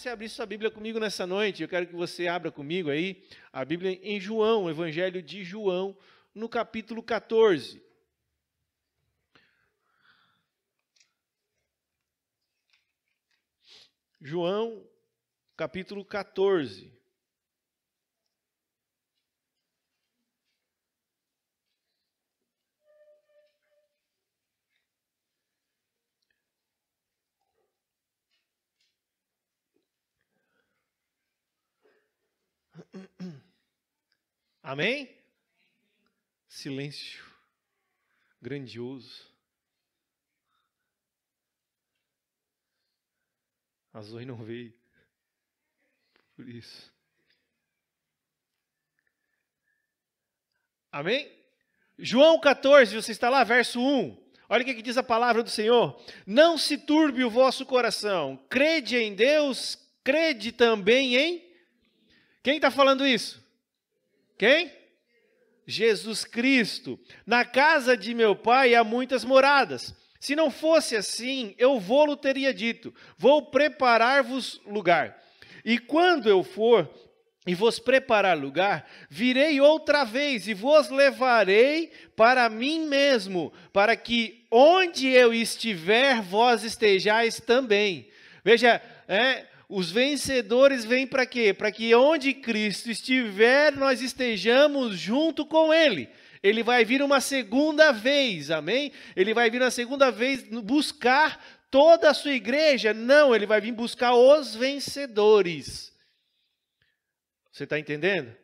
você abrisse sua Bíblia comigo nessa noite. Eu quero que você abra comigo aí a Bíblia em João, o Evangelho de João, no capítulo 14. João, capítulo 14. Amém? Silêncio grandioso. A Zoe não veio. Por isso. Amém? João 14, você está lá, verso 1. Olha o que diz a palavra do Senhor. Não se turbe o vosso coração. Crede em Deus, crede também em... Quem está falando isso? Quem? Jesus Cristo. Na casa de meu Pai há muitas moradas. Se não fosse assim, eu vou-lo teria dito. Vou preparar-vos lugar. E quando eu for e vos preparar lugar, virei outra vez e vos levarei para mim mesmo, para que onde eu estiver, vós estejais também. Veja, os vencedores vêm para quê? Para que onde Cristo estiver, nós estejamos junto com Ele. Ele vai vir uma segunda vez, amém? Ele vai vir uma segunda vez buscar toda a sua igreja. Não, Ele vai vir buscar os vencedores. Você está entendendo?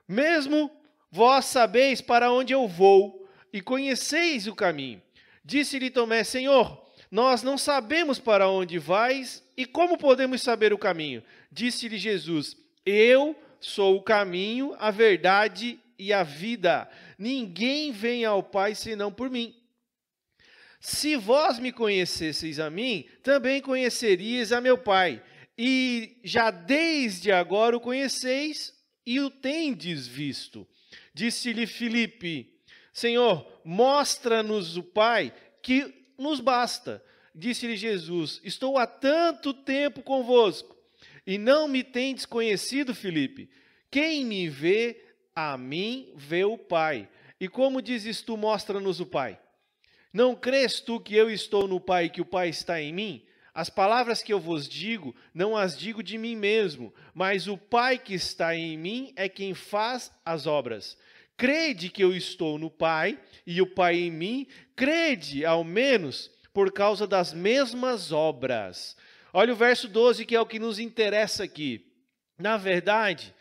Mesmo vós sabeis para onde eu vou e conheceis o caminho. Disse-lhe Tomé, Senhor, nós não sabemos para onde vais e como podemos saber o caminho? Disse-lhe Jesus, eu sou o caminho, a verdade e a vida. Ninguém vem ao Pai senão por mim. Se vós me conhecesseis a mim, também conheceríeis a meu Pai. E já desde agora o conheceis e o tendes visto. Disse-lhe Filipe, Senhor, mostra-nos o Pai, que nos basta. Disse-lhe Jesus, estou há tanto tempo convosco, e não me tendes conhecido, Filipe. Quem me vê, a mim vê o Pai. E como dizes tu, mostra-nos o Pai? Não crês tu que eu estou no Pai e que o Pai está em mim? As palavras que eu vos digo, não as digo de mim mesmo, mas o Pai que está em mim é quem faz as obras. Crede que eu estou no Pai e o Pai em mim, crede ao menos por causa das mesmas obras. Olha o verso 12, que é o que nos interessa aqui. Na verdade,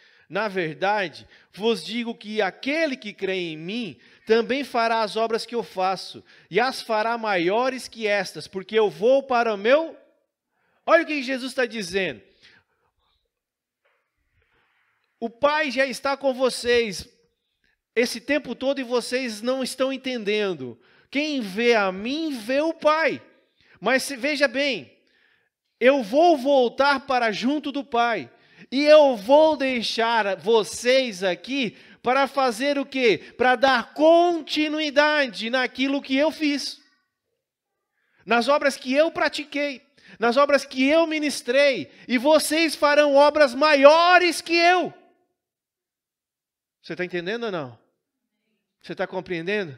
vos digo que aquele que crê em mim também fará as obras que eu faço, e as fará maiores que estas, porque eu vou para o meu... Olha o que Jesus está dizendo. O Pai já está com vocês esse tempo todo e vocês não estão entendendo. Quem vê a mim, vê o Pai. Mas veja bem, eu vou voltar para junto do Pai. E eu vou deixar vocês aqui para fazer o quê? Para dar continuidade naquilo que eu fiz. Nas obras que eu pratiquei. Nas obras que eu ministrei. E vocês farão obras maiores que eu. Você está entendendo ou não? Você está compreendendo?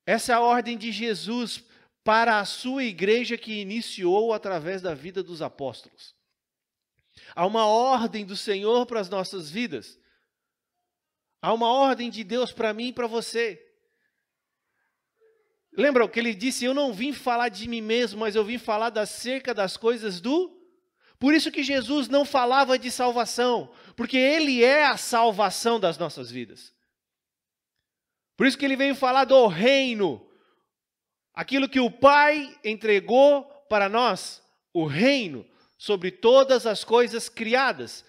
Essa é a ordem de Jesus para a sua igreja que iniciou através da vida dos apóstolos. Há uma ordem do Senhor para as nossas vidas. Há uma ordem de Deus para mim e para você. Lembra o que ele disse? Eu não vim falar de mim mesmo, mas eu vim falar acerca das coisas do... Por isso que Jesus não falava de salvação, porque Ele é a salvação das nossas vidas. Por isso que Ele veio falar do reino, aquilo que o Pai entregou para nós, o reino, sobre todas as coisas criadas.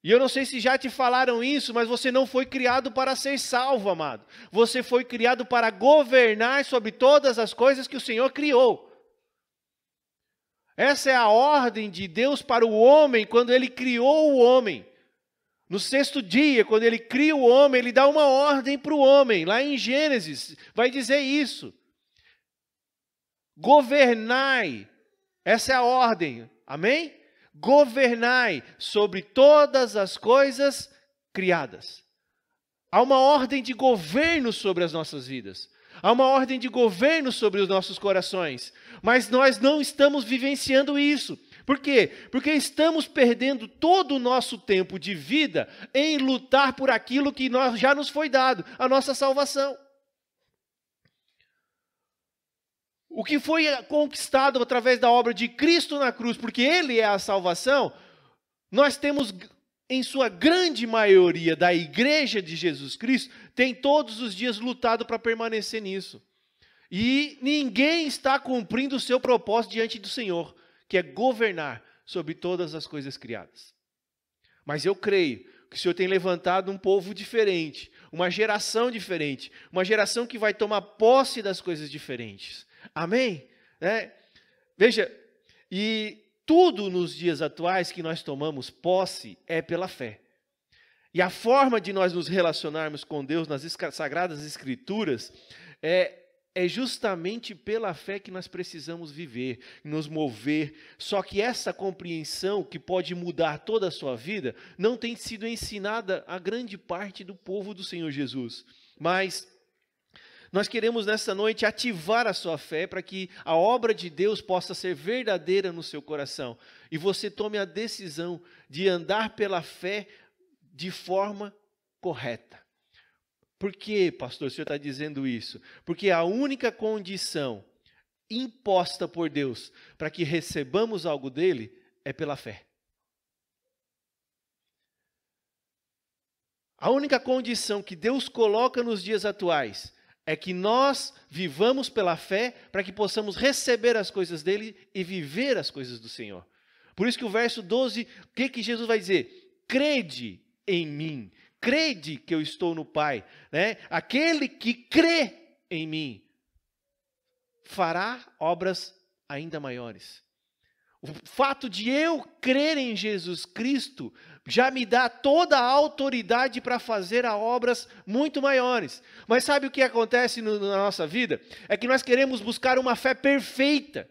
E eu não sei se já te falaram isso, mas você não foi criado para ser salvo, amado. Você foi criado para governar sobre todas as coisas que o Senhor criou. Essa é a ordem de Deus para o homem quando Ele criou o homem. No sexto dia, quando Ele cria o homem, Ele dá uma ordem para o homem. Lá em Gênesis, vai dizer isso. Governai. Essa é a ordem, amém? Governai sobre todas as coisas criadas. Há uma ordem de governo sobre as nossas vidas. Há uma ordem de governo sobre os nossos corações. Mas nós não estamos vivenciando isso. Por quê? Porque estamos perdendo todo o nosso tempo de vida em lutar por aquilo que já nos foi dado, a nossa salvação. O que foi conquistado através da obra de Cristo na cruz, porque Ele é a salvação, nós temos, em sua grande maioria da igreja de Jesus Cristo, tem todos os dias lutado para permanecer nisso. E ninguém está cumprindo o seu propósito diante do Senhor, que é governar sobre todas as coisas criadas. Mas eu creio que o Senhor tem levantado um povo diferente, uma geração diferente, uma geração que vai tomar posse das coisas diferentes. Amém? Veja, e tudo nos dias atuais que nós tomamos posse é pela fé. E a forma de nós nos relacionarmos com Deus nas Sagradas Escrituras é justamente pela fé que nós precisamos viver, nos mover. Só que essa compreensão que pode mudar toda a sua vida não tem sido ensinada a grande parte do povo do Senhor Jesus. Mas nós queremos nessa noite ativar a sua fé para que a obra de Deus possa ser verdadeira no seu coração. E você tome a decisão de andar pela fé de forma correta. Por que, pastor, o senhor está dizendo isso? Porque a única condição imposta por Deus para que recebamos algo dele é pela fé. A única condição que Deus coloca nos dias atuais é que nós vivamos pela fé para que possamos receber as coisas dele e viver as coisas do Senhor. Por isso que o verso 12, o que Jesus vai dizer? Crede em mim, crede que eu estou no Pai. Aquele que crê em mim fará obras ainda maiores. O fato de eu crer em Jesus Cristo já me dá toda a autoridade para fazer obras muito maiores. Mas sabe o que acontece na nossa vida? É que nós queremos buscar uma fé perfeita.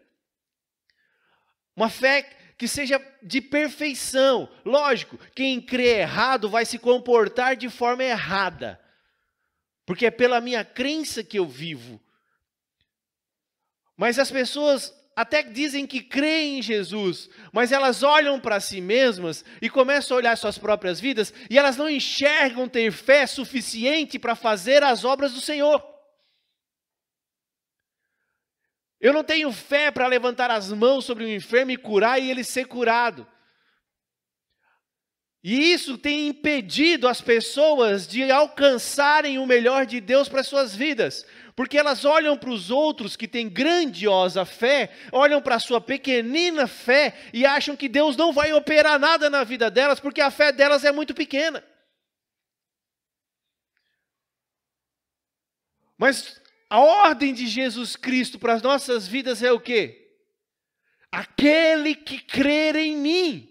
Uma fé que seja de perfeição. Lógico, quem crê errado vai se comportar de forma errada. Porque é pela minha crença que eu vivo. Mas as pessoas até dizem que creem em Jesus, mas elas olham para si mesmas e começam a olhar suas próprias vidas e elas não enxergam ter fé suficiente para fazer as obras do Senhor. Eu não tenho fé para levantar as mãos sobre um enfermo e curar e ele ser curado. E isso tem impedido as pessoas de alcançarem o melhor de Deus para as suas vidas. Porque elas olham para os outros que têm grandiosa fé, olham para a sua pequenina fé e acham que Deus não vai operar nada na vida delas, porque a fé delas é muito pequena. Mas a ordem de Jesus Cristo para as nossas vidas é o quê? Aquele que crer em mim.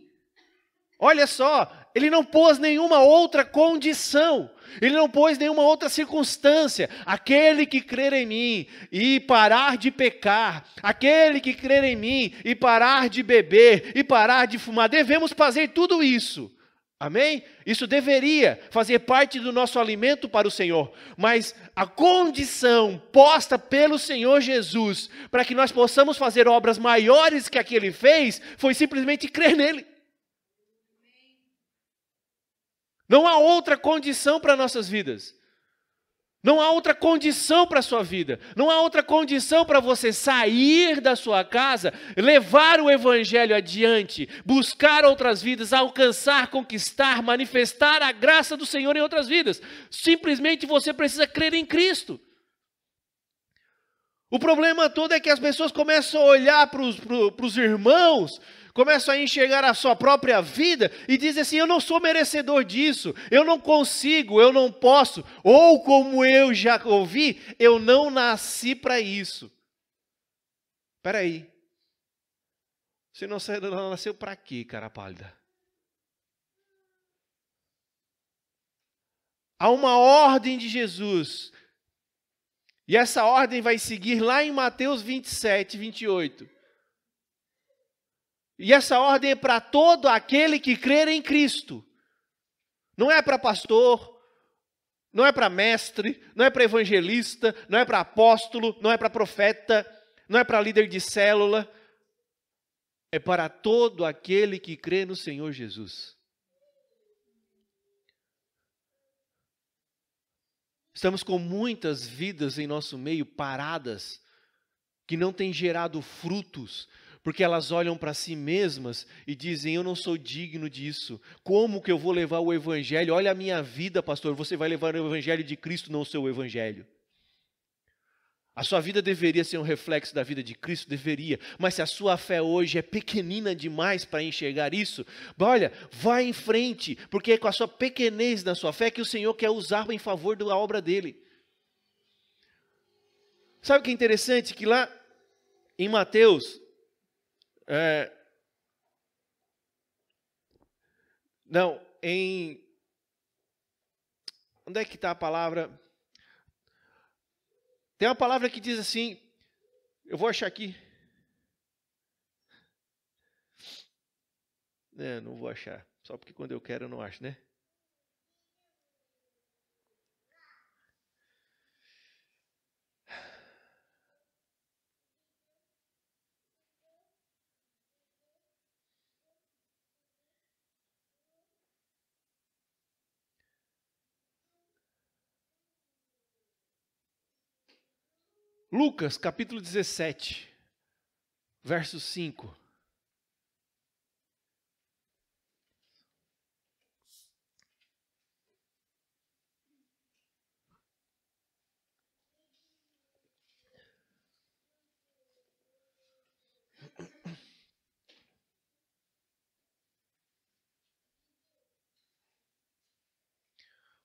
Olha só, ele não pôs nenhuma outra condição. Ele não pôs nenhuma outra circunstância. Aquele que crer em mim e parar de pecar. Aquele que crer em mim e parar de beber e parar de fumar. Devemos fazer tudo isso. Amém? Isso deveria fazer parte do nosso alimento para o Senhor. Mas a condição posta pelo Senhor Jesus para que nós possamos fazer obras maiores que a que Ele fez foi simplesmente crer nele. Não há outra condição para nossas vidas. Não há outra condição para a sua vida. Não há outra condição para você sair da sua casa, levar o evangelho adiante, buscar outras vidas, alcançar, conquistar, manifestar a graça do Senhor em outras vidas. Simplesmente você precisa crer em Cristo. O problema todo é que as pessoas começam a olhar para os irmãos, começam a enxergar a sua própria vida e dizem assim, eu não sou merecedor disso, eu não consigo, eu não posso. Ou como eu já ouvi, eu não nasci para isso. Espera aí. Você não nasceu para quê, cara pálida? Há uma ordem de Jesus. E essa ordem vai seguir lá em Mateus 27, 28. E essa ordem é para todo aquele que crer em Cristo. Não é para pastor, não é para mestre, não é para evangelista, não é para apóstolo, não é para profeta, não é para líder de célula. É para todo aquele que crê no Senhor Jesus. Estamos com muitas vidas em nosso meio paradas, que não têm gerado frutos, porque elas olham para si mesmas e dizem, eu não sou digno disso. Como que eu vou levar o evangelho? Olha a minha vida, pastor, você vai levar o evangelho de Cristo, não o seu evangelho. A sua vida deveria ser um reflexo da vida de Cristo? Deveria. Mas se a sua fé hoje é pequenina demais para enxergar isso, olha, vai em frente, porque é com a sua pequenez na sua fé que o Senhor quer usar em favor da obra dele. Sabe o que é interessante? Que lá em Mateus, onde é que está a palavra? Tem uma palavra que diz assim, eu vou achar aqui. Não vou achar, só porque quando eu quero eu não acho, né? Lucas, capítulo 17, verso 5.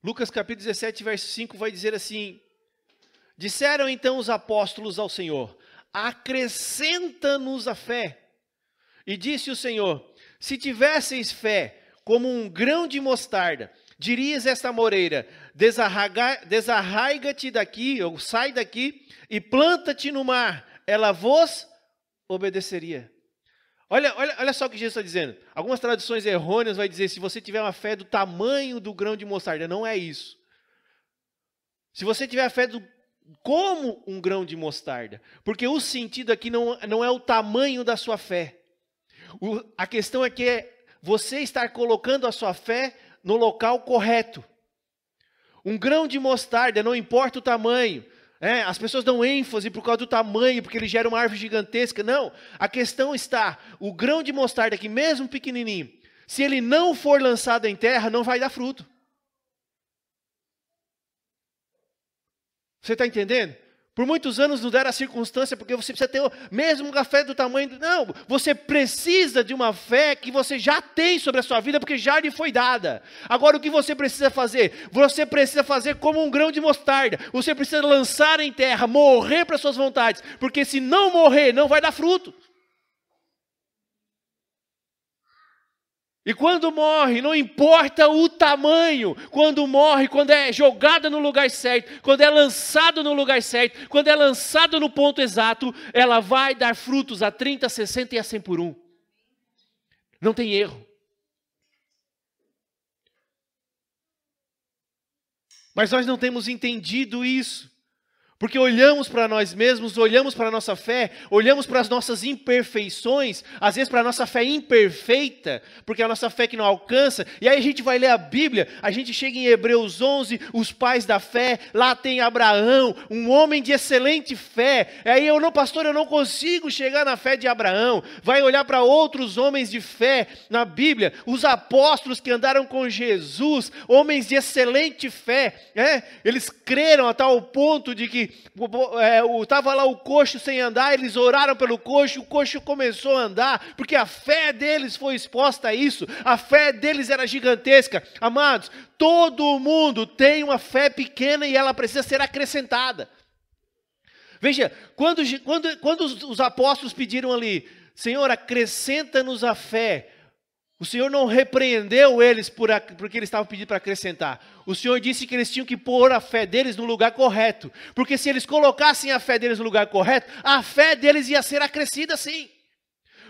Lucas, capítulo 17, verso 5 vai dizer assim: disseram então os apóstolos ao Senhor, acrescenta-nos a fé. E disse o Senhor, se tivesseis fé como um grão de mostarda, dirias esta moreira, desarraiga-te daqui, ou sai daqui, e planta-te no mar, ela vos obedeceria. Olha só o que Jesus está dizendo. Algumas traduções errôneas vai dizer, se você tiver uma fé do tamanho do grão de mostarda, não é isso. Se você tiver a fé como um grão de mostarda, porque o sentido aqui não é o tamanho da sua fé. A questão é que é você estar colocando a sua fé no local correto. Um grão de mostarda, não importa o tamanho. As pessoas dão ênfase por causa do tamanho, porque ele gera uma árvore gigantesca. Não, a questão está, o grão de mostarda aqui, mesmo pequenininho, se ele não for lançado em terra, não vai dar fruto. Você está entendendo? Por muitos anos não deram a circunstância, porque você precisa ter mesmo uma fé do tamanho... Não, você precisa de uma fé que você já tem sobre a sua vida, porque já lhe foi dada. Agora o que você precisa fazer? Você precisa fazer como um grão de mostarda. Você precisa lançar em terra, morrer para suas vontades, porque se não morrer, não vai dar fruto. E quando morre, não importa o tamanho, quando morre, quando é jogada no lugar certo, quando é lançado no lugar certo, quando é lançado no ponto exato, ela vai dar frutos a 30, 60 e a 100 por 1. Não tem erro. Mas nós não temos entendido isso. Porque olhamos para nós mesmos, olhamos para a nossa fé, olhamos para as nossas imperfeições, às vezes para a nossa fé imperfeita, porque é a nossa fé que não alcança, e aí a gente vai ler a Bíblia, a gente chega em Hebreus 11, os pais da fé, lá tem Abraão, um homem de excelente fé, aí pastor, eu não consigo chegar na fé de Abraão, vai olhar para outros homens de fé na Bíblia, os apóstolos que andaram com Jesus, homens de excelente fé, eles creram a tal ponto de que estava lá o coxo sem andar, eles oraram pelo coxo, o coxo começou a andar, porque a fé deles foi exposta a isso, a fé deles era gigantesca. Amados, todo mundo tem uma fé pequena e ela precisa ser acrescentada. Veja, quando os apóstolos pediram ali, Senhor, acrescenta-nos a fé, o Senhor não repreendeu eles porque eles estavam pedindo para acrescentar. O Senhor disse que eles tinham que pôr a fé deles no lugar correto. Porque se eles colocassem a fé deles no lugar correto, a fé deles ia ser acrescida sim.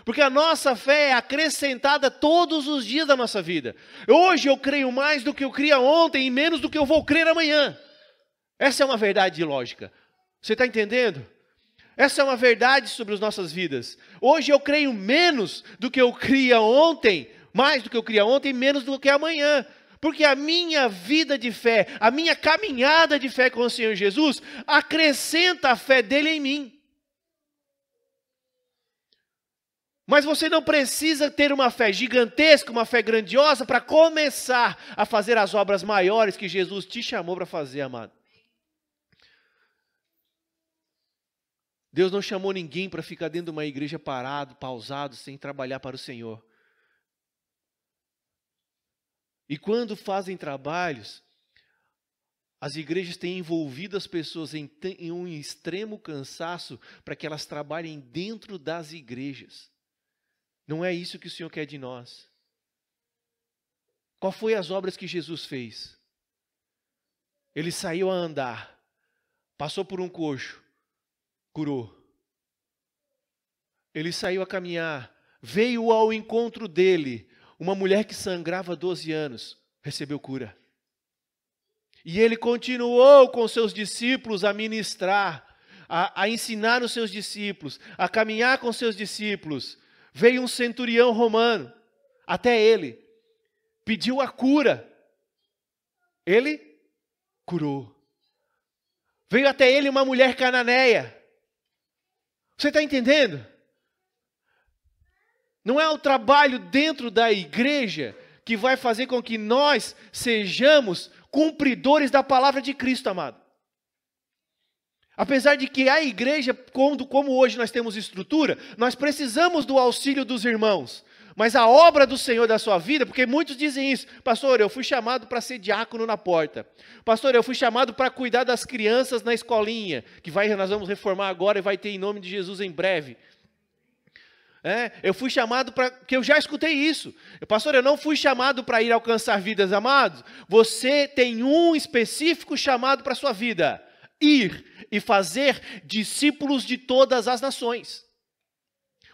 Porque a nossa fé é acrescentada todos os dias da nossa vida. Hoje eu creio mais do que eu cria ontem e menos do que eu vou crer amanhã. Essa é uma verdade lógica. Você está entendendo? Essa é uma verdade sobre as nossas vidas. Hoje eu creio menos do que eu cria ontem, mais do que eu cria ontem e menos do que amanhã. Porque a minha vida de fé, a minha caminhada de fé com o Senhor Jesus, acrescenta a fé dele em mim. Mas você não precisa ter uma fé gigantesca, uma fé grandiosa, para começar a fazer as obras maiores que Jesus te chamou para fazer, amado. Deus não chamou ninguém para ficar dentro de uma igreja parado, pausado, sem trabalhar para o Senhor. E quando fazem trabalhos, as igrejas têm envolvido as pessoas em um extremo cansaço para que elas trabalhem dentro das igrejas. Não é isso que o Senhor quer de nós. Qual foi as obras que Jesus fez? Ele saiu a andar, passou por um coxo, curou. Ele saiu a caminhar, veio ao encontro dele uma mulher que sangrava 12 anos, recebeu cura. E ele continuou com seus discípulos a ministrar, a ensinar os seus discípulos, a caminhar com seus discípulos. Veio um centurião romano até ele, pediu a cura. Ele curou. Veio até ele uma mulher cananeia. Você está entendendo? Não é o trabalho dentro da igreja que vai fazer com que nós sejamos cumpridores da palavra de Cristo, amado. Apesar de que a igreja, como hoje nós temos estrutura, nós precisamos do auxílio dos irmãos. Mas a obra do Senhor da sua vida, porque muitos dizem isso, pastor, eu fui chamado para ser diácono na porta. Pastor, eu fui chamado para cuidar das crianças na escolinha, que nós vamos reformar agora e vai ter em nome de Jesus em breve. Eu fui chamado para... que eu já escutei isso. Pastor, eu não fui chamado para ir alcançar vidas, amados. Você tem um específico chamado para a sua vida. Ir e fazer discípulos de todas as nações.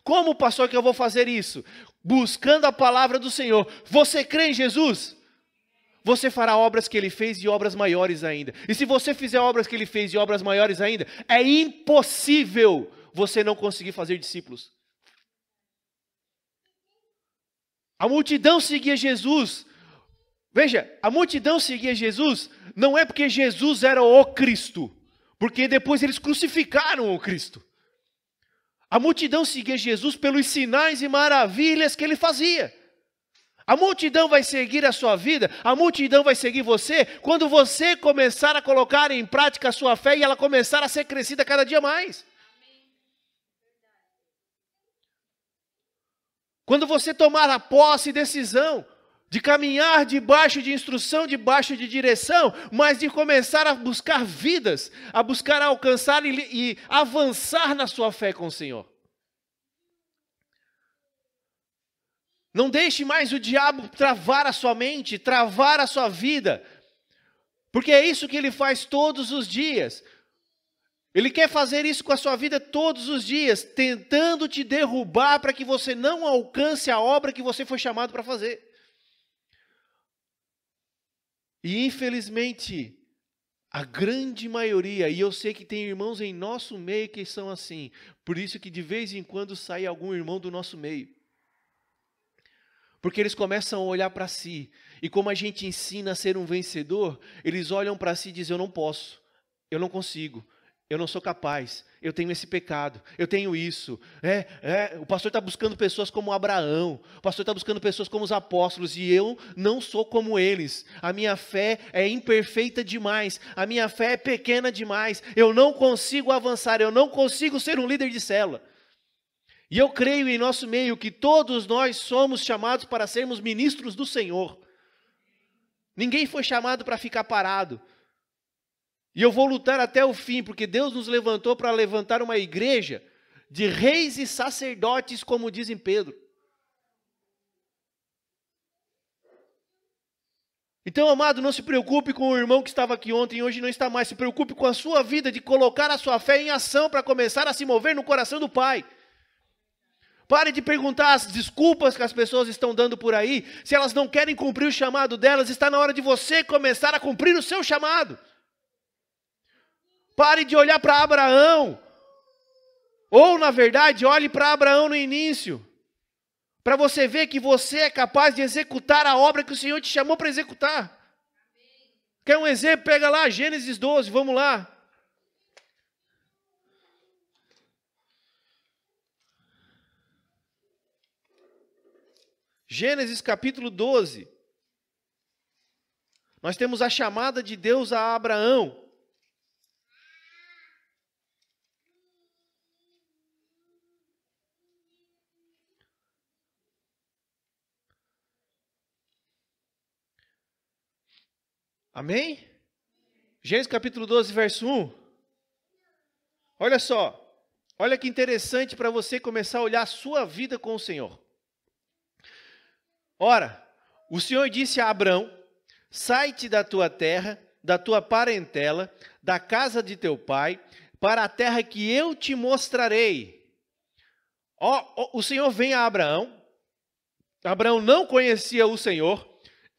Como, pastor, que eu vou fazer isso? Buscando a palavra do Senhor. Você crê em Jesus? Você fará obras que Ele fez e obras maiores ainda. E se você fizer obras que Ele fez e obras maiores ainda, é impossível você não conseguir fazer discípulos. A multidão seguia Jesus. Veja, a multidão seguia Jesus não é porque Jesus era o Cristo, porque depois eles crucificaram o Cristo. A multidão seguia Jesus pelos sinais e maravilhas que ele fazia. A multidão vai seguir a sua vida, a multidão vai seguir você, quando você começar a colocar em prática a sua fé e ela começar a ser crescida cada dia mais. Quando você tomar a posse e decisão de caminhar debaixo de instrução, debaixo de direção, mas de começar a buscar vidas, a buscar alcançar e avançar na sua fé com o Senhor. Não deixe mais o diabo travar a sua mente, travar a sua vida, porque é isso que ele faz todos os dias. Ele quer fazer isso com a sua vida todos os dias, tentando te derrubar para que você não alcance a obra que você foi chamado para fazer. E infelizmente, a grande maioria, e eu sei que tem irmãos em nosso meio que são assim, por isso que de vez em quando sai algum irmão do nosso meio. Porque eles começam a olhar para si, e como a gente ensina a ser um vencedor, eles olham para si e dizem, eu não posso, eu não consigo. Eu não sou capaz, eu tenho esse pecado, eu tenho isso. O pastor está buscando pessoas como Abraão, o pastor está buscando pessoas como os apóstolos, e eu não sou como eles. A minha fé é imperfeita demais, a minha fé é pequena demais, eu não consigo avançar, eu não consigo ser um líder de célula. E eu creio em nosso meio que todos nós somos chamados para sermos ministros do Senhor. Ninguém foi chamado para ficar parado. E eu vou lutar até o fim, porque Deus nos levantou para levantar uma igreja de reis e sacerdotes, como diz em Pedro. Então, amado, não se preocupe com o irmão que estava aqui ontem e hoje não está mais. Se preocupe com a sua vida de colocar a sua fé em ação para começar a se mover no coração do Pai. Pare de perguntar as desculpas que as pessoas estão dando por aí. Se elas não querem cumprir o chamado delas, está na hora de você começar a cumprir o seu chamado. Pare de olhar para Abraão. Ou, na verdade, olhe para Abraão no início. Para você ver que você é capaz de executar a obra que o Senhor te chamou para executar. Quer um exemplo? Pega lá, Gênesis 12, vamos lá. Gênesis capítulo 12. Nós temos a chamada de Deus a Abraão. Amém? Gênesis capítulo 12, verso 1. Olha só. Olha que interessante para você começar a olhar a sua vida com o Senhor. Ora, o Senhor disse a Abrão: sai-te da tua terra, da tua parentela, da casa de teu pai, para a terra que eu te mostrarei. O Senhor vem a Abraão. Abraão não conhecia o Senhor.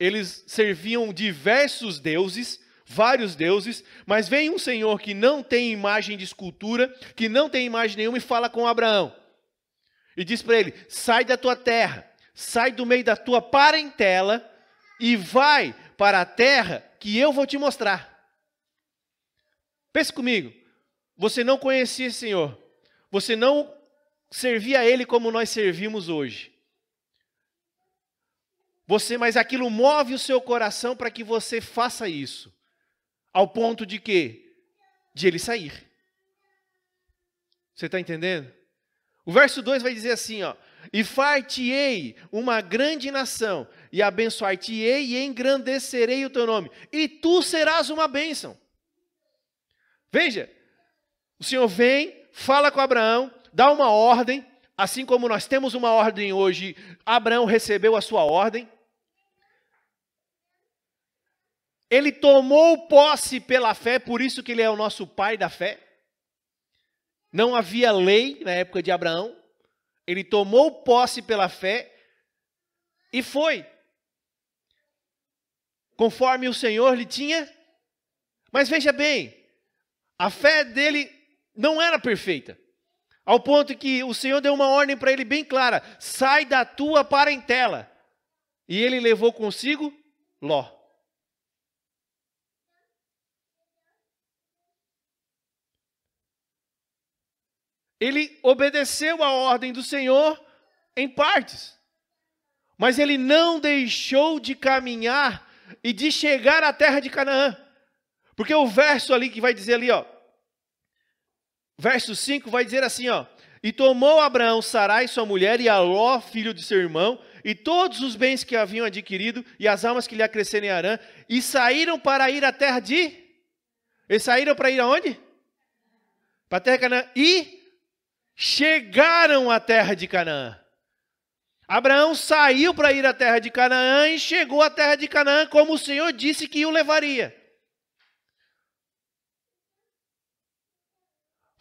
Eles serviam diversos deuses, vários deuses, mas vem um Senhor que não tem imagem de escultura, que não tem imagem nenhuma, e fala com Abraão. E diz para ele: sai da tua terra, sai do meio da tua parentela e vai para a terra que eu vou te mostrar. Pense comigo, você não conhecia esse Senhor, você não servia a Ele como nós servimos hoje. Mas aquilo move o seu coração para que você faça isso. Ao ponto de quê? De ele sair. Você está entendendo? O verso 2 vai dizer assim, ó: e far-te-ei uma grande nação, e abençoar-te-ei e engrandecerei o teu nome, e tu serás uma bênção. Veja, o Senhor vem, fala com Abraão, dá uma ordem, assim como nós temos uma ordem hoje, Abraão recebeu a sua ordem. Ele tomou posse pela fé, por isso que ele é o nosso pai da fé. Não havia lei na época de Abraão. Ele tomou posse pela fé e foi. Conforme o Senhor lhe tinha. Mas veja bem, a fé dele não era perfeita. Ao ponto que o Senhor deu uma ordem para ele bem clara: sai da tua parentela. E ele levou consigo Ló. Ele obedeceu a ordem do Senhor em partes. Mas ele não deixou de caminhar e de chegar à terra de Canaã. Porque o verso ali que vai dizer ali, ó, verso 5 vai dizer assim, ó: e tomou Abraão Sarai, sua mulher, e a Ló, filho de seu irmão, e todos os bens que haviam adquirido, e as almas que lhe acresceram em Harã, e saíram para ir à terra de... Eles saíram para ir aonde? Para a terra de Canaã. E chegaram à terra de Canaã. Abraão saiu para ir à terra de Canaã e chegou à terra de Canaã como o Senhor disse que o levaria.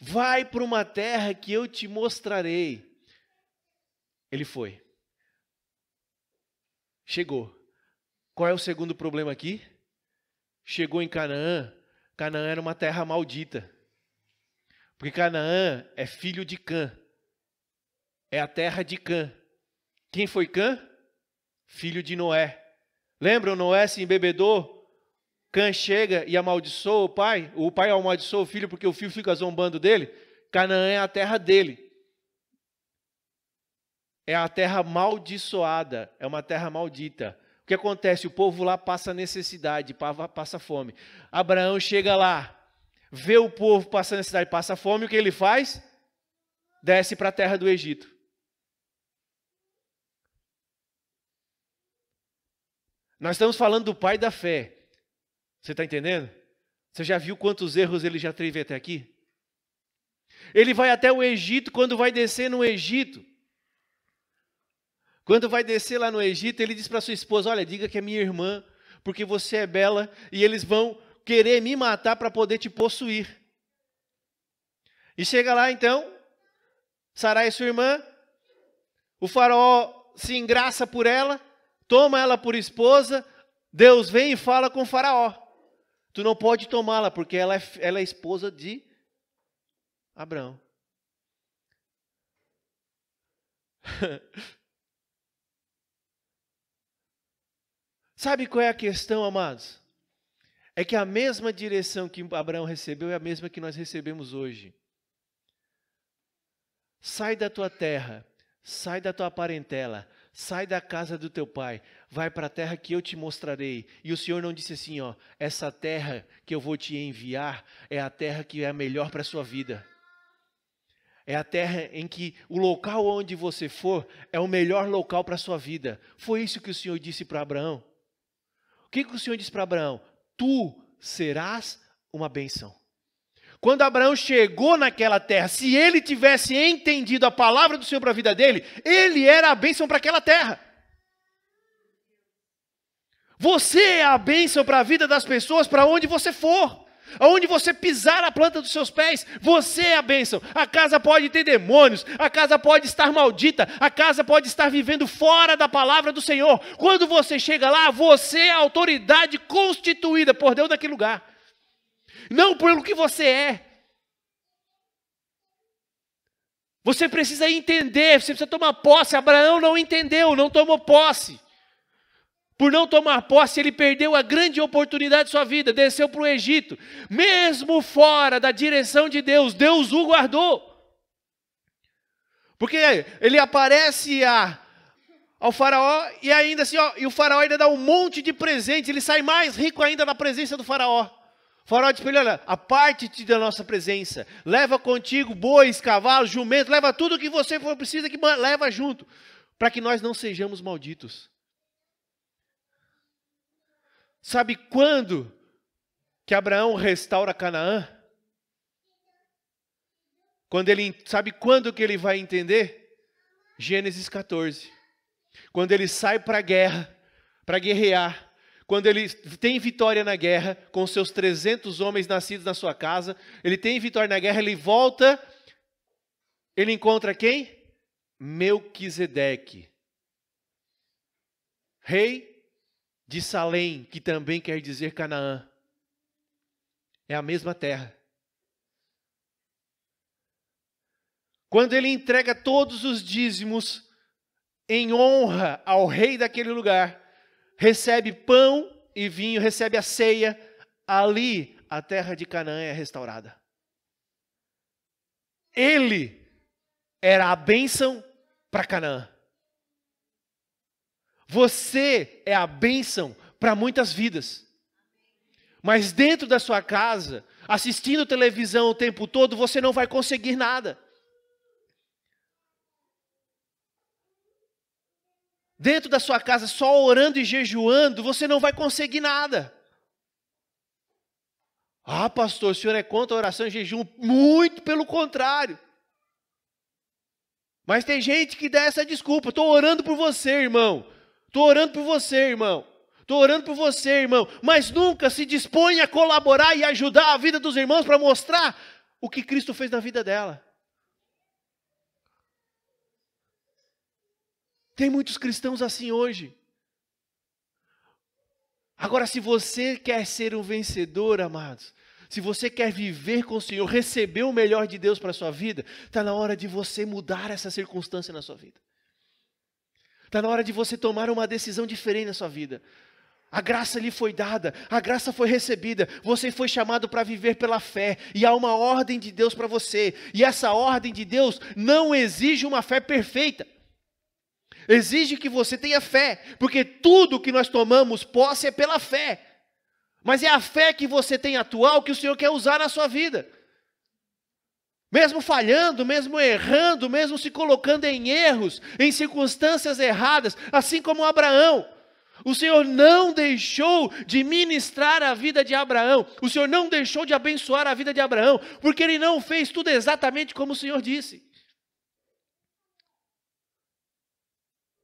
Vai para uma terra que eu te mostrarei. Ele foi. Chegou. Qual é o segundo problema aqui? Chegou em Canaã. Canaã era uma terra maldita. Porque Canaã é filho de Cã. É a terra de Cã. Quem foi Cã? Filho de Noé. Lembram, Noé se embebedou? Cã chega e amaldiçoa o pai. O pai amaldiçoa o filho porque o filho fica zombando dele. Canaã é a terra dele. É a terra amaldiçoada. É uma terra maldita. O que acontece? O povo lá passa necessidade, passa fome. Abraão chega lá, vê o povo passando necessidade, passa fome. O que ele faz? Desce para a terra do Egito. Nós estamos falando do pai da fé. Você está entendendo? Você já viu quantos erros ele já teve até aqui? Ele vai até o Egito. Quando vai descer no Egito, quando vai descer lá no Egito, ele diz para sua esposa: olha, diga que é minha irmã, porque você é bela, e eles vão querer me matar para poder te possuir. E chega lá então, Sarai, sua irmã, O faraó se engraça por ela, toma ela por esposa, Deus vem e fala com o faraó. Tu não pode tomá-la, porque ela é esposa de Abraão. Sabe qual é a questão, amados? É que a mesma direção que Abraão recebeu é a mesma que nós recebemos hoje. Sai da tua terra, sai da tua parentela, sai da casa do teu pai, vai para a terra que eu te mostrarei. E o Senhor não disse assim, ó, essa terra que eu vou te enviar é a terra que é a melhor para a sua vida. É a terra em que o local onde você for é o melhor local para a sua vida. Foi isso que o Senhor disse para Abraão. O que o Senhor disse para Abraão? Tu serás uma bênção. Quando Abraão chegou naquela terra, se ele tivesse entendido a palavra do Senhor para a vida dele, ele era a bênção para aquela terra. Você é a bênção para a vida das pessoas para onde você for. Aonde você pisar a planta dos seus pés, você é a bênção. A casa pode ter demônios, a casa pode estar maldita, a casa pode estar vivendo fora da palavra do Senhor. Quando você chega lá, você é a autoridade constituída por Deus naquele lugar. Não pelo que você é. Você precisa entender, você precisa tomar posse. Abraão não entendeu, não tomou posse. Por não tomar posse, ele perdeu a grande oportunidade de sua vida, desceu para o Egito. Mesmo fora da direção de Deus, Deus o guardou. Porque ele aparece ao faraó e ainda assim, ó, e o faraó ainda dá um monte de presentes, ele sai mais rico ainda na presença do faraó. O faraó diz para ele, olha, aparte-te da nossa presença, leva contigo bois, cavalos, jumentos, leva tudo o que você for precisa, que leva junto, para que nós não sejamos malditos. Sabe quando que Abraão restaura Canaã? Sabe quando que ele vai entender? Gênesis 14. Quando ele sai para a guerra, para guerrear. Quando ele tem vitória na guerra, com seus 300 homens nascidos na sua casa. Ele tem vitória na guerra, ele volta. Ele encontra quem? Melquisedeque. Rei de Salém, que também quer dizer Canaã. É a mesma terra. Quando ele entrega todos os dízimos em honra ao rei daquele lugar, recebe pão e vinho, recebe a ceia, ali a terra de Canaã é restaurada. Ele era a bênção para Canaã. Você é a bênção para muitas vidas. Mas dentro da sua casa, assistindo televisão o tempo todo, você não vai conseguir nada. Dentro da sua casa, só orando e jejuando, você não vai conseguir nada. Ah, pastor, o senhor é contra a oração e jejum? Muito pelo contrário. Mas tem gente que dá essa desculpa. Estou orando por você, irmão. Estou orando por você, irmão. Estou orando por você, irmão. Mas nunca se dispõe a colaborar e ajudar a vida dos irmãos para mostrar o que Cristo fez na vida dela. Tem muitos cristãos assim hoje. Agora, se você quer ser um vencedor, amados, se você quer viver com o Senhor, receber o melhor de Deus para a sua vida, está na hora de você mudar essa circunstância na sua vida. Está na hora de você tomar uma decisão diferente na sua vida. A graça lhe foi dada, a graça foi recebida, você foi chamado para viver pela fé, e há uma ordem de Deus para você, e essa ordem de Deus não exige uma fé perfeita, exige que você tenha fé, porque tudo que nós tomamos posse é pela fé, mas é a fé que você tem atual que o Senhor quer usar na sua vida. Mesmo falhando, mesmo errando, mesmo se colocando em erros, em circunstâncias erradas, assim como Abraão. O Senhor não deixou de ministrar a vida de Abraão. O Senhor não deixou de abençoar a vida de Abraão, porque ele não fez tudo exatamente como o Senhor disse.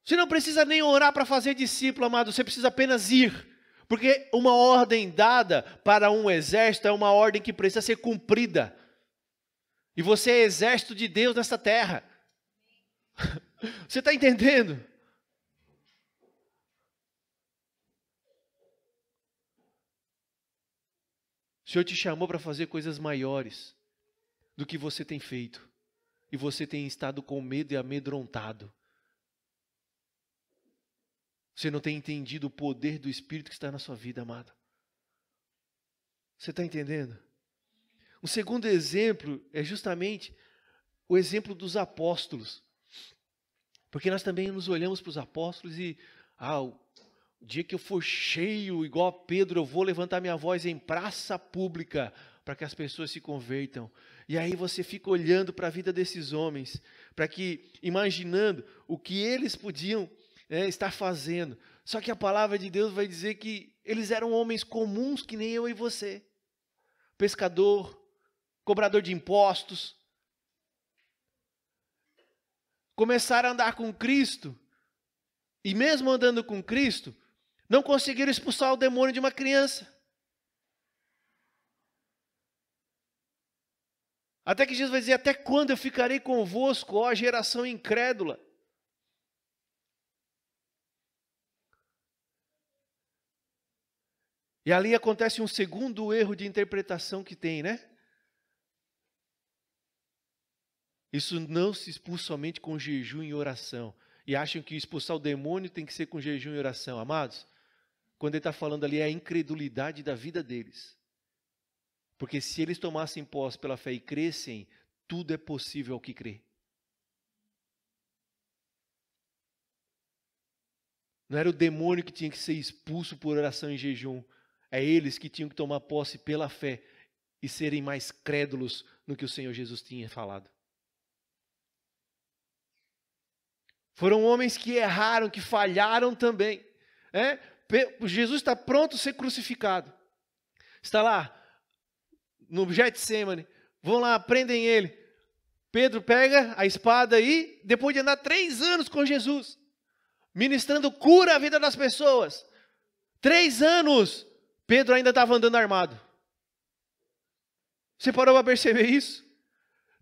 Você não precisa nem orar para fazer discípulo, amado, você precisa apenas ir. Porque uma ordem dada para um exército é uma ordem que precisa ser cumprida. E você é exército de Deus nessa terra. Você está entendendo? O Senhor te chamou para fazer coisas maiores do que você tem feito. E você tem estado com medo e amedrontado. Você não tem entendido o poder do Espírito que está na sua vida, amado. Você está entendendo? Um segundo exemplo é justamente o exemplo dos apóstolos. Porque nós também nos olhamos para os apóstolos e, o dia que eu for cheio, igual a Pedro, eu vou levantar minha voz em praça pública para que as pessoas se convertam. E aí você fica olhando para a vida desses homens, para que, imaginando o que eles podiam estar fazendo. Só que a palavra de Deus vai dizer que eles eram homens comuns que nem eu e você. Pescador, cobrador de impostos. Começaram a andar com Cristo. E mesmo andando com Cristo, não conseguiram expulsar o demônio de uma criança. Até que Jesus vai dizer, até quando eu ficarei convosco, ó geração incrédula? E ali acontece um segundo erro de interpretação que tem, né? Isso não se expulsa somente com jejum e oração. E acham que expulsar o demônio tem que ser com jejum e oração. Amados, quando ele está falando ali é a incredulidade da vida deles. Porque se eles tomassem posse pela fé e crescem, tudo é possível ao que crê. Não era o demônio que tinha que ser expulso por oração e jejum. É eles que tinham que tomar posse pela fé e serem mais crédulos no que o Senhor Jesus tinha falado. Foram homens que erraram, que falharam também. Jesus está pronto a ser crucificado. Está lá no Getsemane. Vão lá, prendem ele. Pedro pega a espada e, depois de andar 3 anos com Jesus, ministrando cura à vida das pessoas, 3 anos, Pedro ainda estava andando armado. Você parou para perceber isso?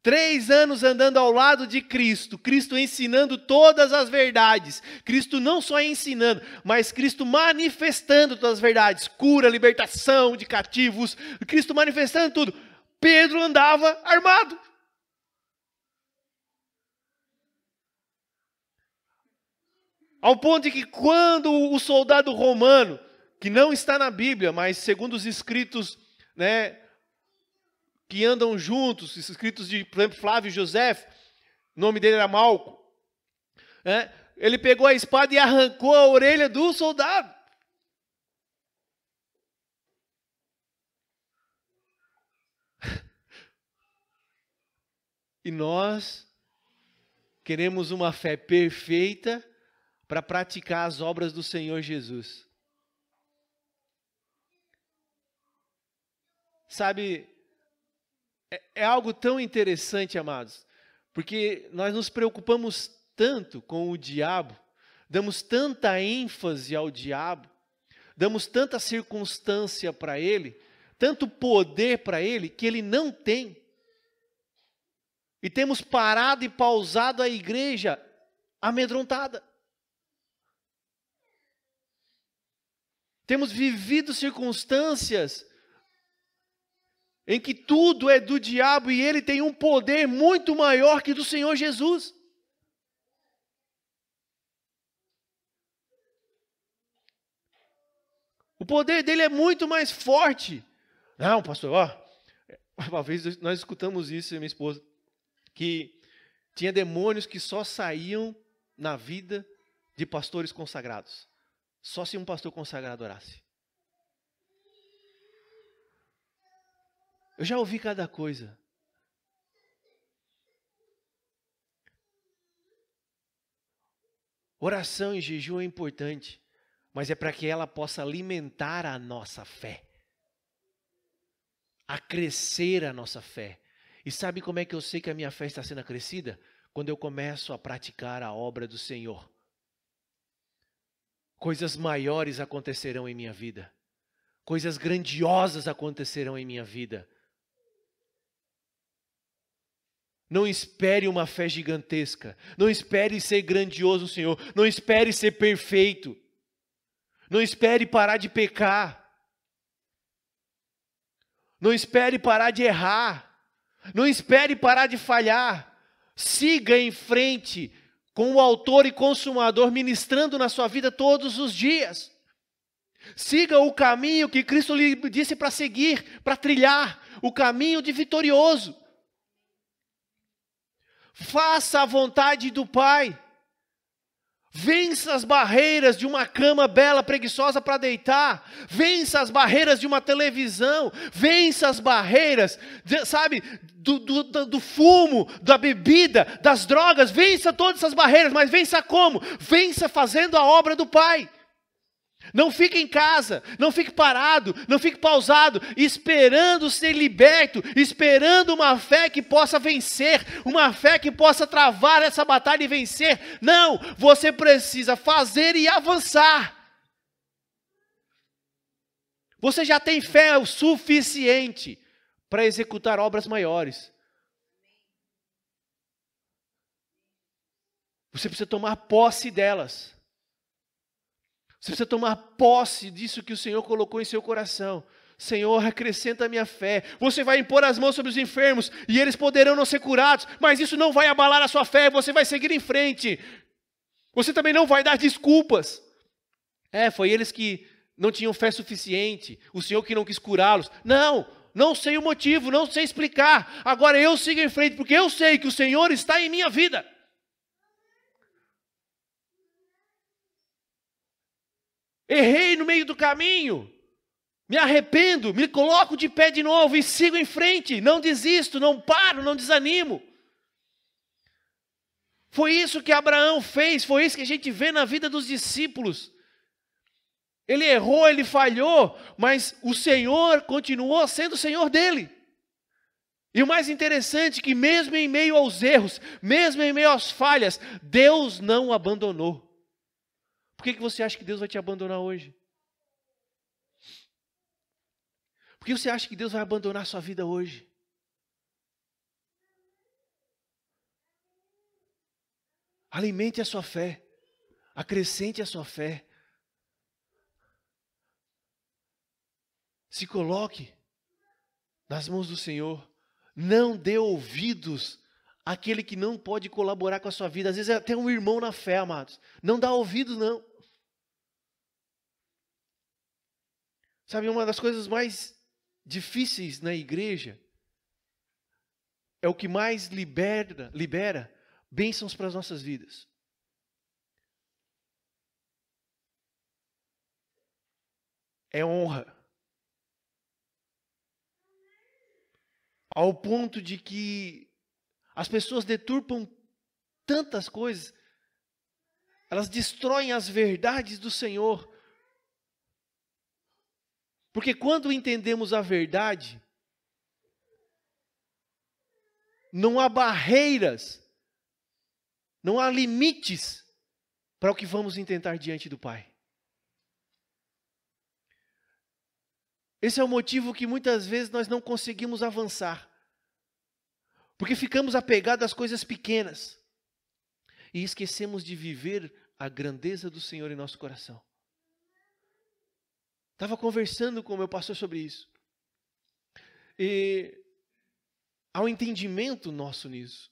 3 anos andando ao lado de Cristo, Cristo ensinando todas as verdades, Cristo não só ensinando, mas Cristo manifestando todas as verdades, cura, libertação de cativos, Cristo manifestando tudo. Pedro andava armado. Ao ponto de que quando o soldado romano, que não está na Bíblia, mas segundo os escritos, que andam juntos, escritos de, por exemplo, Flávio José, o nome dele era Malco, ele pegou a espada e arrancou a orelha do soldado. E nós queremos uma fé perfeita para praticar as obras do Senhor Jesus. Sabe, é algo tão interessante, amados, porque nós nos preocupamos tanto com o diabo, damos tanta ênfase ao diabo, damos tanta circunstância para ele, tanto poder para ele, que ele não tem. E temos parado e pausado a igreja amedrontada. Temos vivido circunstâncias em que tudo é do diabo e ele tem um poder muito maior que do Senhor Jesus. O poder dele é muito mais forte. Não, pastor, uma vez nós escutamos isso, minha esposa, que tinha demônios que só saíam na vida de pastores consagrados. Só se um pastor consagrado orasse. Eu já ouvi cada coisa. Oração e jejum é importante, mas é para que ela possa alimentar a nossa fé, acrescer a nossa fé. E sabe como é que eu sei que a minha fé está sendo acrescida? Quando eu começo a praticar a obra do Senhor. Coisas maiores acontecerão em minha vida. Coisas grandiosas acontecerão em minha vida. Não espere uma fé gigantesca. Não espere ser grandioso no Senhor. Não espere ser perfeito. Não espere parar de pecar. Não espere parar de errar. Não espere parar de falhar. Siga em frente com o autor e consumador ministrando na sua vida todos os dias. Siga o caminho que Cristo lhe disse para seguir, para trilhar, o caminho de vitorioso. Faça a vontade do Pai. Vença as barreiras de uma cama bela, preguiçosa para deitar. Vença as barreiras de uma televisão. Vença as barreiras, sabe, do fumo, da bebida, das drogas. Vença todas essas barreiras, mas vença como? Vença fazendo a obra do Pai. Não fique em casa, não fique parado, não fique pausado, esperando ser liberto, esperando uma fé que possa vencer, uma fé que possa travar essa batalha e vencer. Não, você precisa fazer e avançar. Você já tem fé o suficiente para executar obras maiores. Você precisa tomar posse delas. Você precisa tomar posse disso que o Senhor colocou em seu coração. Senhor, acrescenta a minha fé. Você vai impor as mãos sobre os enfermos e eles poderão não ser curados, mas isso não vai abalar a sua fé, você vai seguir em frente. Você também não vai dar desculpas. Foi eles que não tinham fé suficiente, o Senhor que não quis curá-los. Não sei o motivo, não sei explicar. Agora eu sigo em frente, porque eu sei que o Senhor está em minha vida. Errei no meio do caminho, me arrependo, me coloco de pé de novo e sigo em frente, não desisto, não paro, não desanimo. Foi isso que Abraão fez, foi isso que a gente vê na vida dos discípulos. Ele errou, ele falhou, mas o Senhor continuou sendo o Senhor dele. E o mais interessante é que mesmo em meio aos erros, mesmo em meio às falhas, Deus não o abandonou. Por que você acha que Deus vai te abandonar hoje? Por que você acha que Deus vai abandonar a sua vida hoje? Alimente a sua fé. Acrescente a sua fé. Se coloque nas mãos do Senhor. Não dê ouvidos àquele que não pode colaborar com a sua vida. Às vezes é até um irmão na fé, amados. Não dá ouvidos, não. Sabe, uma das coisas mais difíceis na igreja é o que mais libera bênçãos para as nossas vidas. É honra. Ao ponto de que as pessoas deturpam tantas coisas, elas destroem as verdades do Senhor. Porque quando entendemos a verdade, não há barreiras, não há limites para o que vamos intentar diante do Pai. Esse é o motivo que muitas vezes nós não conseguimos avançar. Porque ficamos apegados às coisas pequenas e esquecemos de viver a grandeza do Senhor em nosso coração. Estava conversando com o meu pastor sobre isso. E há um entendimento nosso nisso.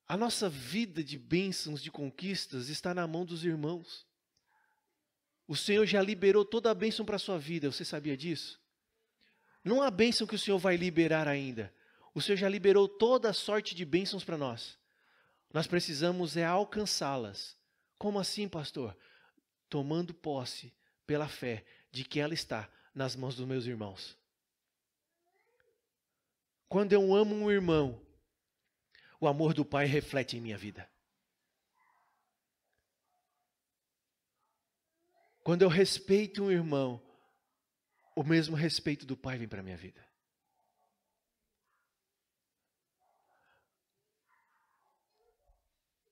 A nossa vida de bênçãos, de conquistas, está na mão dos irmãos. O Senhor já liberou toda a bênção para a sua vida, você sabia disso? Não há bênção que o Senhor vai liberar ainda. O Senhor já liberou toda a sorte de bênçãos para nós. Nós precisamos alcançá-las. Como assim, pastor? Tomando posse pela fé de que ela está nas mãos dos meus irmãos. Quando eu amo um irmão, o amor do Pai reflete em minha vida. Quando eu respeito um irmão, o mesmo respeito do Pai vem para a minha vida.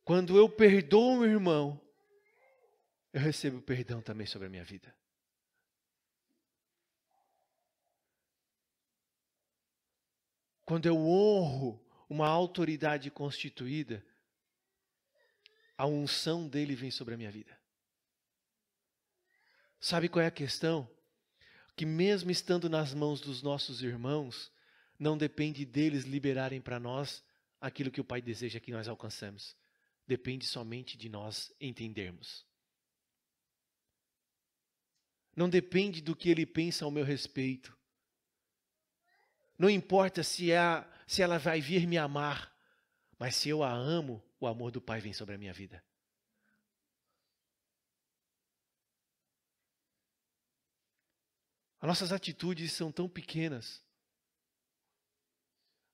Quando eu perdoo um irmão, eu recebo perdão também sobre a minha vida. quando eu honro uma autoridade constituída, a unção dele vem sobre a minha vida. Sabe qual é a questão? Que mesmo estando nas mãos dos nossos irmãos, não depende deles liberarem para nós aquilo que o Pai deseja que nós alcançamos. Depende somente de nós entendermos. Não depende do que ele pensa ao meu respeito. Não importa se ela vai vir me amar, mas se eu a amo, o amor do Pai vem sobre a minha vida. As nossas atitudes são tão pequenas.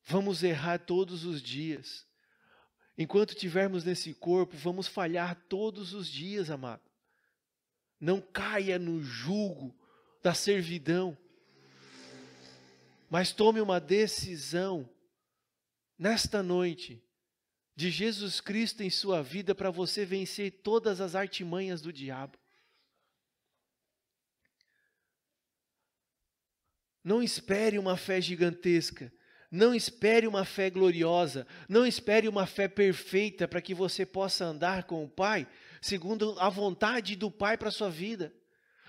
Vamos errar todos os dias. Enquanto estivermos nesse corpo, vamos falhar todos os dias, amado. Não caia no jugo da servidão, mas tome uma decisão nesta noite de Jesus Cristo em sua vida para você vencer todas as artimanhas do diabo. Não espere uma fé gigantesca, não espere uma fé gloriosa, não espere uma fé perfeita para que você possa andar com o Pai segundo a vontade do Pai para a sua vida.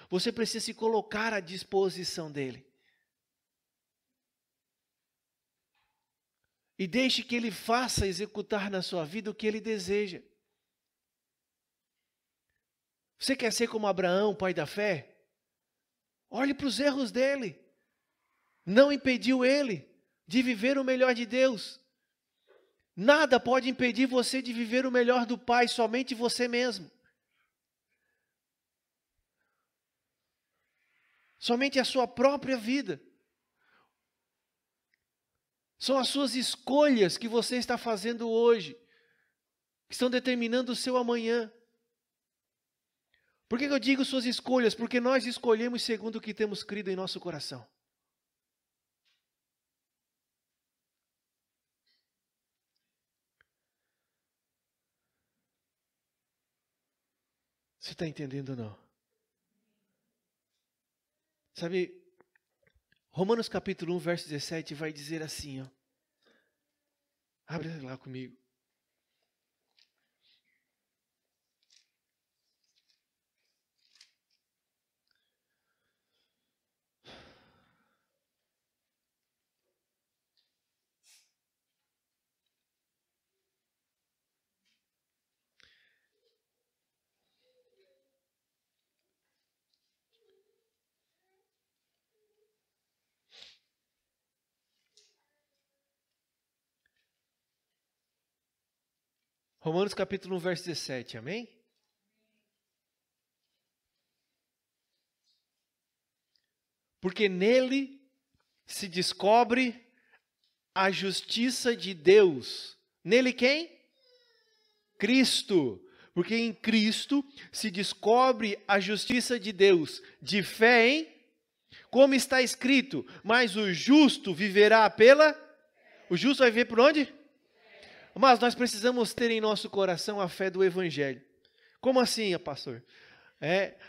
Você precisa se colocar à disposição dEle. E deixe que Ele faça executar na sua vida o que Ele deseja. Você quer ser como Abraão, pai da fé? Olhe para os erros dele. Não impediu ele de viver o melhor de Deus. Nada pode impedir você de viver o melhor do Pai, somente você mesmo. Somente a sua própria vida. São as suas escolhas que você está fazendo hoje, que estão determinando o seu amanhã. Por que eu digo suas escolhas? Porque nós escolhemos segundo o que temos crido em nosso coração. Você está entendendo ou não? Sabe, Romanos capítulo 1, verso 17 vai dizer assim, ó. Abre lá comigo. Romanos capítulo 1, verso 17, amém? Porque nele se descobre a justiça de Deus. Nele quem? Cristo. Porque em Cristo se descobre a justiça de Deus. De fé em? Como está escrito, mas o justo viverá pela? O justo vai viver por onde? Mas nós precisamos ter em nosso coração a fé do Evangelho. Como assim, pastor?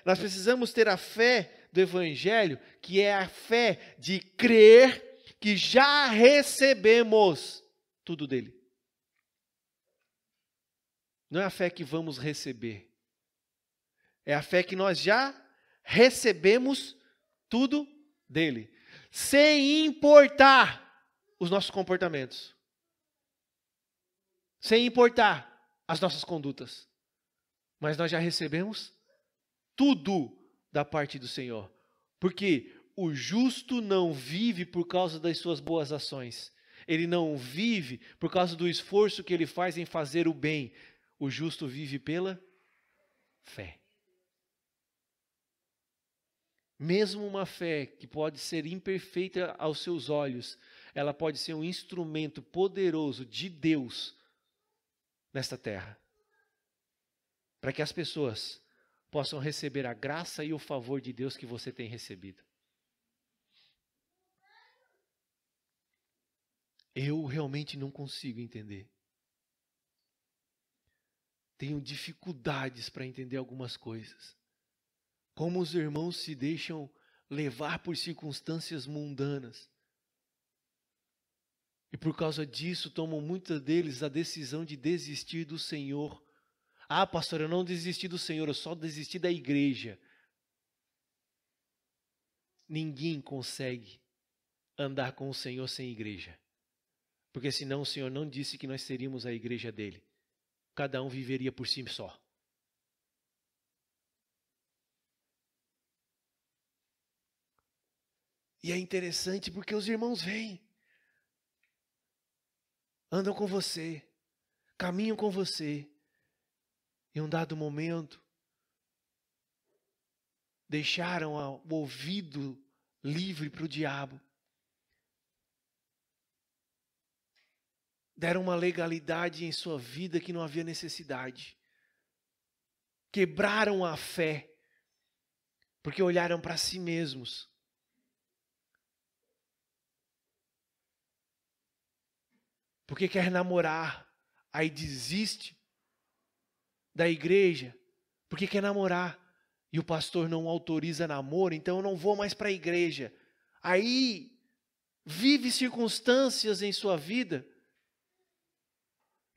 Nós precisamos ter a fé do Evangelho, que é a fé de crer que já recebemos tudo dele. Não é a fé que vamos receber. É a fé que nós já recebemos tudo dele. Sem importar os nossos comportamentos. Sem importar as nossas condutas. Mas nós já recebemos tudo da parte do Senhor. Porque o justo não vive por causa das suas boas ações. Ele não vive por causa do esforço que ele faz em fazer o bem. O justo vive pela fé. Mesmo uma fé que pode ser imperfeita aos seus olhos, ela pode ser um instrumento poderoso de Deus nesta terra, para que as pessoas possam receber a graça e o favor de Deus que você tem recebido. Eu realmente não consigo entender. Tenho dificuldades para entender algumas coisas. Como os irmãos se deixam levar por circunstâncias mundanas. E por causa disso, tomam muitos deles a decisão de desistir do Senhor. Ah, pastor, eu não desisti do Senhor, eu só desisti da igreja. Ninguém consegue andar com o Senhor sem igreja. Porque senão o Senhor não disse que nós seríamos a igreja dele. Cada um viveria por si só. E é interessante porque os irmãos vêm, andam com você, caminham com você. Em um dado momento, deixaram o ouvido livre para o diabo. Deram uma legalidade em sua vida que não havia necessidade. Quebraram a fé, porque olharam para si mesmos. Porque quer namorar, aí desiste da igreja, porque quer namorar. E o pastor não autoriza namoro, então eu não vou mais para a igreja. Aí vive circunstâncias em sua vida.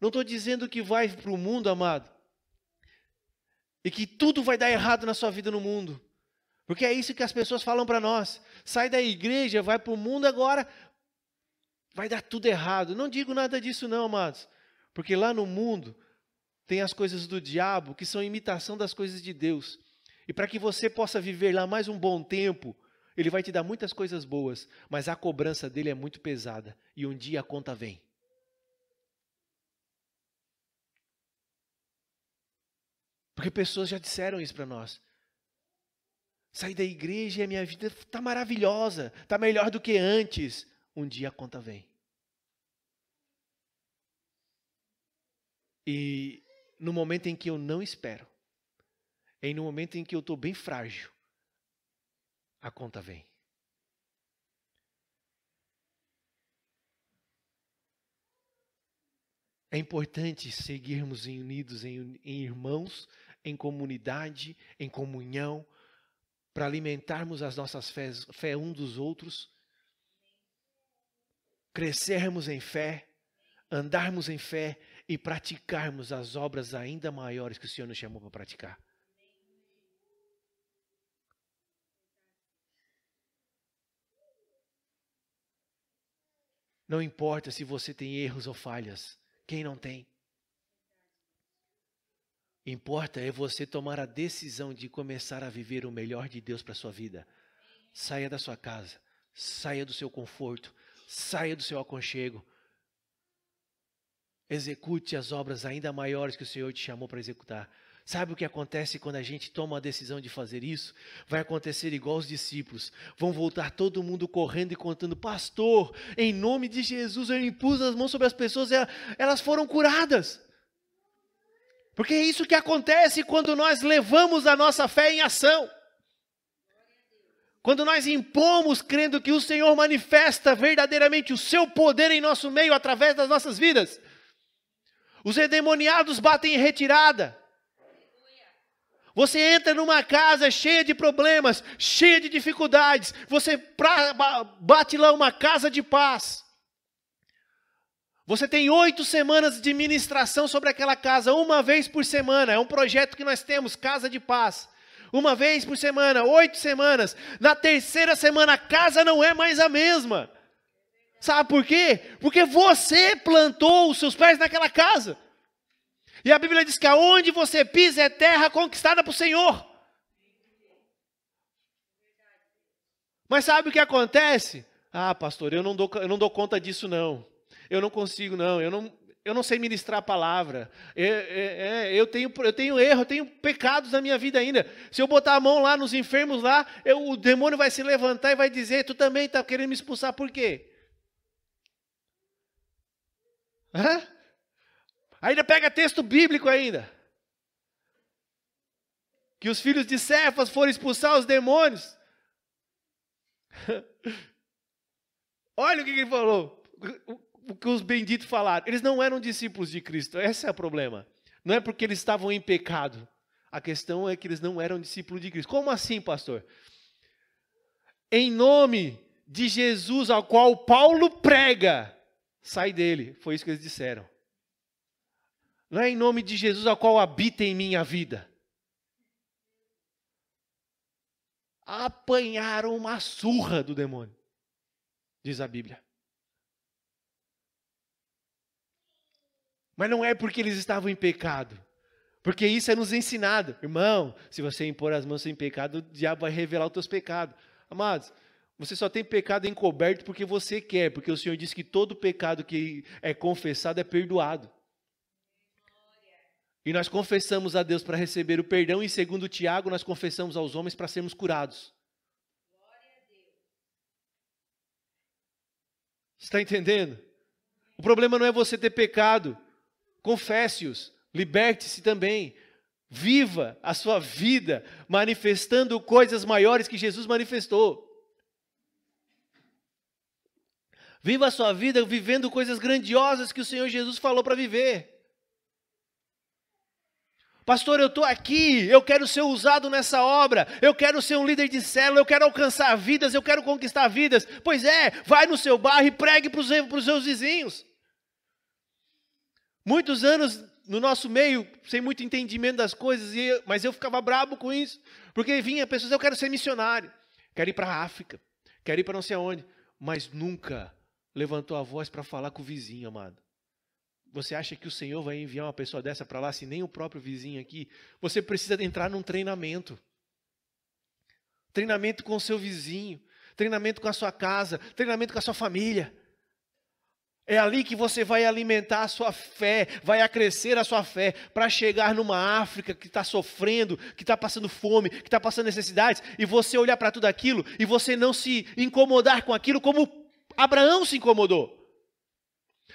Não estou dizendo que vai para o mundo, amado, e que tudo vai dar errado na sua vida no mundo. Porque é isso que as pessoas falam para nós. Sai da igreja, vai para o mundo agora, vai dar tudo errado. Não digo nada disso não, amados. Porque lá no mundo tem as coisas do diabo que são imitação das coisas de Deus. E para que você possa viver lá mais um bom tempo, ele vai te dar muitas coisas boas, mas a cobrança dele é muito pesada. E um dia a conta vem. Porque pessoas já disseram isso para nós. Saí da igreja e a minha vida está maravilhosa, está melhor do que antes. Um dia a conta vem. E no momento em que eu não espero, e no momento em que eu estou bem frágil, a conta vem. É importante seguirmos unidos em irmãos, em comunidade, em comunhão, para alimentarmos as nossas fé um dos outros, crescermos em fé, andarmos em fé e praticarmos as obras ainda maiores que o Senhor nos chamou para praticar. Não importa se você tem erros ou falhas, quem não tem? Importa é você tomar a decisão de começar a viver o melhor de Deus para a sua vida. Saia da sua casa, saia do seu conforto, saia do seu aconchego. Execute as obras ainda maiores que o Senhor te chamou para executar. Sabe o que acontece quando a gente toma a decisão de fazer isso? Vai acontecer igual os discípulos. Vão voltar todo mundo correndo e contando: pastor, em nome de Jesus eu impus as mãos sobre as pessoas, elas foram curadas. Porque é isso que acontece quando nós levamos a nossa fé em ação. Quando nós impomos crendo que o Senhor manifesta verdadeiramente o seu poder em nosso meio através das nossas vidas. Os endemoniados batem em retirada. Você entra numa casa cheia de problemas, cheia de dificuldades. Você bate lá uma casa de paz. Você tem 8 semanas de ministração sobre aquela casa, uma vez por semana. É um projeto que nós temos, Casa de Paz. Uma vez por semana, 8 semanas. Na terceira semana, a casa não é mais a mesma. Sabe por quê? Porque você plantou os seus pés naquela casa. E a Bíblia diz que aonde você pisa é terra conquistada por Senhor. Mas sabe o que acontece? Ah, pastor, eu não dou conta disso não. Eu não consigo não, eu não sei ministrar a palavra. Eu tenho erro, eu tenho pecados na minha vida ainda. Se eu botar a mão lá nos enfermos lá, o demônio vai se levantar e vai dizer: tu também está querendo me expulsar, por quê? Ainda pega texto bíblico ainda. Que os filhos de Cefas foram expulsar os demônios. Olha o que ele falou. O que os benditos falaram. Eles não eram discípulos de Cristo. Esse é o problema. Não é porque eles estavam em pecado. A questão é que eles não eram discípulos de Cristo. Como assim, pastor? Em nome de Jesus, ao qual Paulo prega, sai dele. Foi isso que eles disseram. Não é em nome de Jesus ao qual habita em mim a vida. Apanharam uma surra do demônio, diz a Bíblia. Mas não é porque eles estavam em pecado. Porque isso é nos ensinado. Irmão, se você impor as mãos sem pecado, o diabo vai revelar os teus pecados. Amados, você só tem pecado encoberto porque você quer. Porque o Senhor disse que todo pecado que é confessado é perdoado. E nós confessamos a Deus para receber o perdão. E segundo Tiago, nós confessamos aos homens para sermos curados. Você está entendendo? O problema não é você ter pecado. Confesse-os. Liberte-se também. Viva a sua vida manifestando coisas maiores que Jesus manifestou. Viva a sua vida vivendo coisas grandiosas que o Senhor Jesus falou para viver. Pastor, eu estou aqui, eu quero ser usado nessa obra, eu quero ser um líder de célula, eu quero alcançar vidas, eu quero conquistar vidas. Pois é, vai no seu bairro e pregue para os seus vizinhos. Muitos anos no nosso meio, sem muito entendimento das coisas, mas eu ficava brabo com isso, porque vinha pessoas, eu quero ser missionário, quero ir para a África, quero ir para não sei aonde, mas nunca levantou a voz para falar com o vizinho, amado. Você acha que o Senhor vai enviar uma pessoa dessa para lá, se nem o próprio vizinho aqui? Você precisa entrar num treinamento. Treinamento com o seu vizinho, treinamento com a sua casa, treinamento com a sua família. É ali que você vai alimentar a sua fé, vai acrescer a sua fé, para chegar numa África que está sofrendo, que está passando fome, que está passando necessidades, e você olhar para tudo aquilo, e você não se incomodar com aquilo como Abraão se incomodou.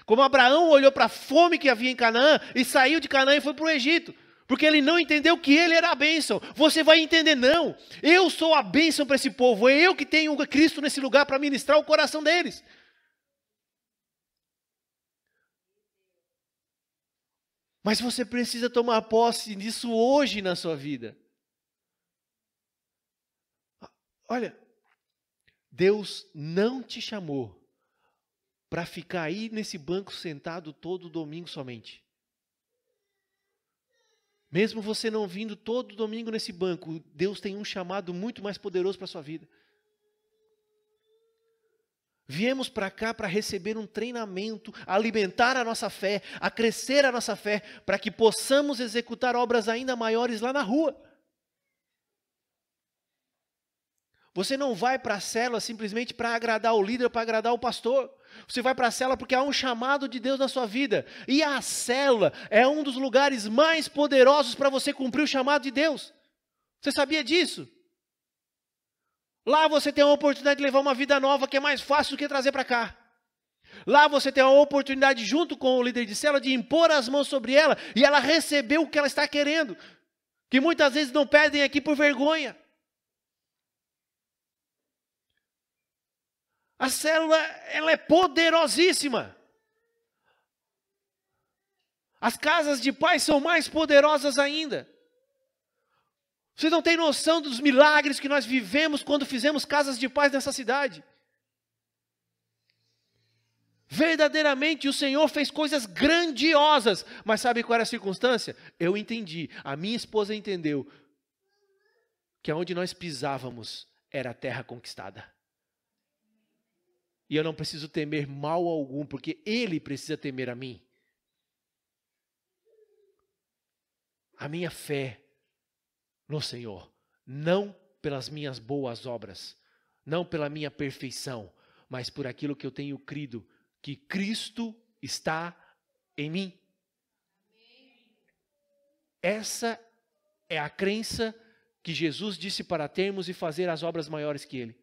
Como Abraão olhou para a fome que havia em Canaã, e saiu de Canaã e foi para o Egito. Porque ele não entendeu que ele era a bênção. Você vai entender, não. Eu sou a bênção para esse povo, é eu que tenho Cristo nesse lugar para ministrar o coração deles. Mas você precisa tomar posse disso hoje na sua vida. Olha, Deus não te chamou para ficar aí nesse banco sentado todo domingo somente. Mesmo você não vindo todo domingo nesse banco, Deus tem um chamado muito mais poderoso para a sua vida. Viemos para cá para receber um treinamento, alimentar a nossa fé, a crescer a nossa fé, para que possamos executar obras ainda maiores lá na rua. Você não vai para a célula simplesmente para agradar o líder, para agradar o pastor. Você vai para a célula porque há um chamado de Deus na sua vida. E a célula é um dos lugares mais poderosos para você cumprir o chamado de Deus. Você sabia disso? Lá você tem a oportunidade de levar uma vida nova que é mais fácil do que trazer para cá. Lá você tem a oportunidade, junto com o líder de célula, de impor as mãos sobre ela e ela receber o que ela está querendo. Que muitas vezes não pedem aqui por vergonha. A célula, ela é poderosíssima. As casas de paz são mais poderosas ainda. Vocês não têm noção dos milagres que nós vivemos quando fizemos casas de paz nessa cidade. Verdadeiramente o Senhor fez coisas grandiosas. Mas sabe qual era a circunstância? Eu entendi, a minha esposa entendeu que aonde nós pisávamos era a terra conquistada. E eu não preciso temer mal algum, porque Ele precisa temer a mim. A minha fé no Senhor, não pelas minhas boas obras, não pela minha perfeição, mas por aquilo que eu tenho crido, que Cristo está em mim. Essa é a crença que Jesus disse para termos e fazer as obras maiores que Ele.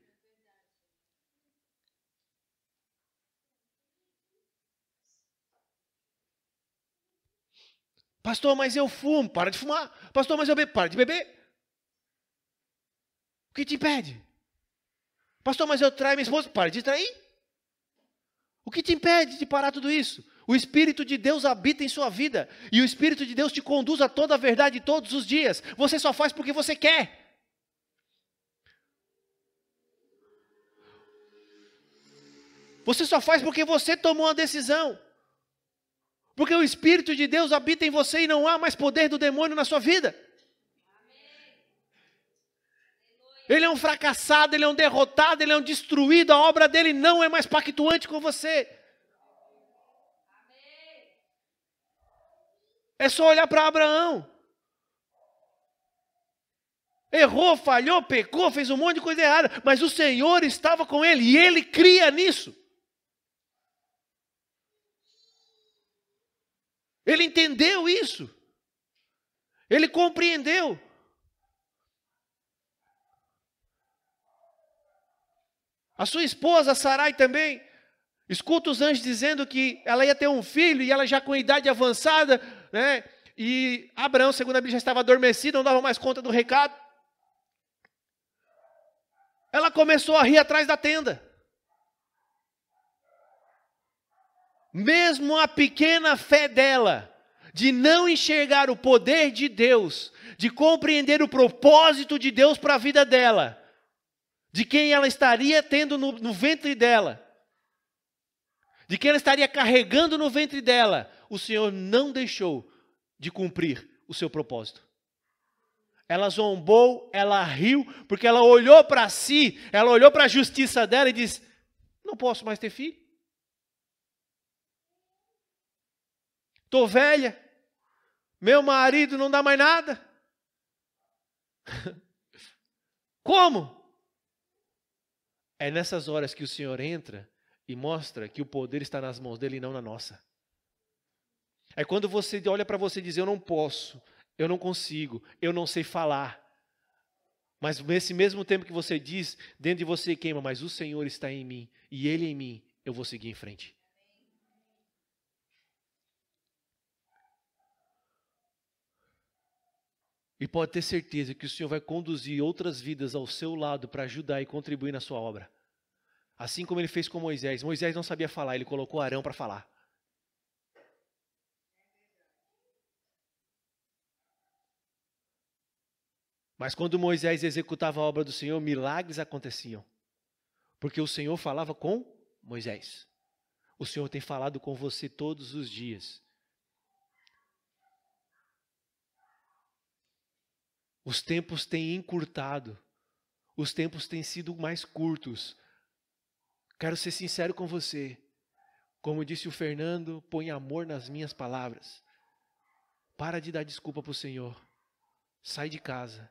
Pastor, mas eu fumo. Para de fumar. Pastor, mas eu bebo. Para de beber. O que te impede? Pastor, mas eu traio minha esposa. Para de trair. O que te impede de parar tudo isso? O Espírito de Deus habita em sua vida. E o Espírito de Deus te conduz a toda a verdade todos os dias. Você só faz porque você quer. Você só faz porque você tomou uma decisão. Porque o Espírito de Deus habita em você e não há mais poder do demônio na sua vida. Ele é um fracassado, ele é um derrotado, ele é um destruído, a obra dele não é mais pactuante com você. É só olhar para Abraão. Errou, falhou, pecou, fez um monte de coisa errada, mas o Senhor estava com ele e ele cria nisso. Ele entendeu isso. Ele compreendeu. A sua esposa, Sarai, também, escuta os anjos dizendo que ela ia ter um filho e ela já com idade avançada, né? E Abraão, segundo a Bíblia, já estava adormecido, não dava mais conta do recado. Ela começou a rir atrás da tenda. Mesmo a pequena fé dela, de não enxergar o poder de Deus, de compreender o propósito de Deus para a vida dela, de quem ela estaria tendo no ventre dela, de quem ela estaria carregando no ventre dela, o Senhor não deixou de cumprir o seu propósito. Ela zombou, ela riu, porque ela olhou para si, ela olhou para a justiça dela e disse: não posso mais ter filho. Estou velha, meu marido não dá mais nada. Como? É nessas horas que o Senhor entra e mostra que o poder está nas mãos dele e não na nossa. É quando você olha para você e diz: eu não posso, eu não consigo, eu não sei falar. Mas nesse mesmo tempo que você diz, dentro de você queima, mas o Senhor está em mim e Ele em mim, eu vou seguir em frente. E pode ter certeza que o Senhor vai conduzir outras vidas ao seu lado para ajudar e contribuir na sua obra. Assim como Ele fez com Moisés. Moisés não sabia falar, Ele colocou Arão para falar. Mas quando Moisés executava a obra do Senhor, milagres aconteciam. Porque o Senhor falava com Moisés. O Senhor tem falado com você todos os dias. Os tempos têm encurtado. Os tempos têm sido mais curtos. Quero ser sincero com você. Como disse o Fernando, põe amor nas minhas palavras. Para de dar desculpa para o Senhor. Sai de casa.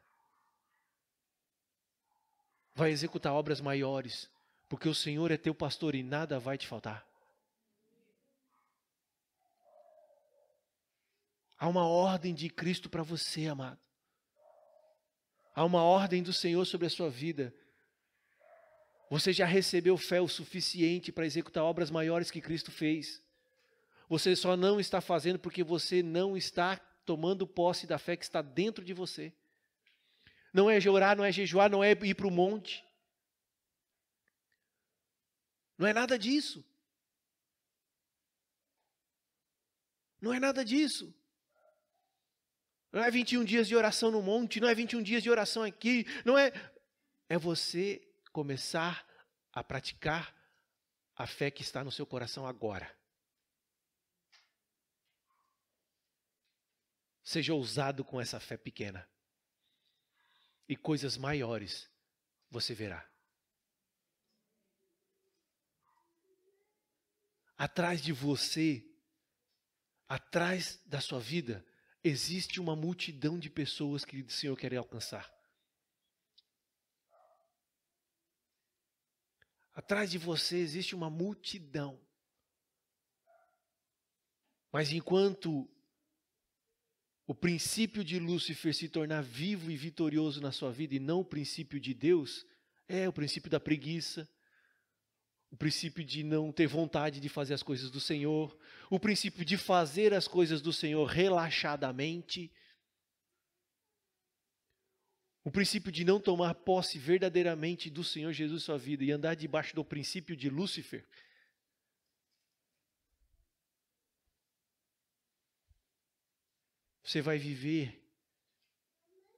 Vai executar obras maiores. Porque o Senhor é teu pastor e nada vai te faltar. Há uma ordem de Cristo para você, amado. Há uma ordem do Senhor sobre a sua vida. Você já recebeu fé o suficiente para executar obras maiores que Cristo fez. Você só não está fazendo porque você não está tomando posse da fé que está dentro de você. Não é orar, não é jejuar, não é ir para o monte. Não é nada disso. Não é nada disso. Não é 21 dias de oração no monte, não é 21 dias de oração aqui, não é... É você começar a praticar a fé que está no seu coração agora. Seja ousado com essa fé pequena. E coisas maiores você verá. Atrás de você, atrás da sua vida, existe uma multidão de pessoas que o Senhor quer alcançar. Atrás de você existe uma multidão. Mas enquanto o princípio de Lúcifer se tornar vivo e vitorioso na sua vida e não o princípio de Deus, é o princípio da preguiça, o princípio de não ter vontade de fazer as coisas do Senhor, o princípio de fazer as coisas do Senhor relaxadamente, o princípio de não tomar posse verdadeiramente do Senhor Jesus em sua vida e andar debaixo do princípio de Lúcifer. Você vai viver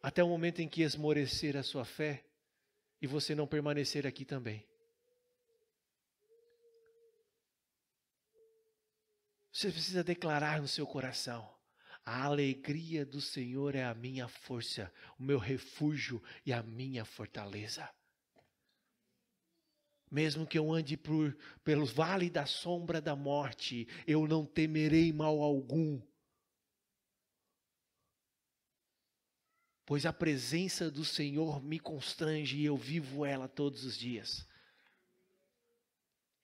até o momento em que esmorecer a sua fé e você não permanecer aqui também. Você precisa declarar no seu coração: a alegria do Senhor é a minha força, o meu refúgio e a minha fortaleza. Mesmo que eu ande pelo vale da sombra da morte, eu não temerei mal algum, pois a presença do Senhor me constrange e eu vivo ela todos os dias.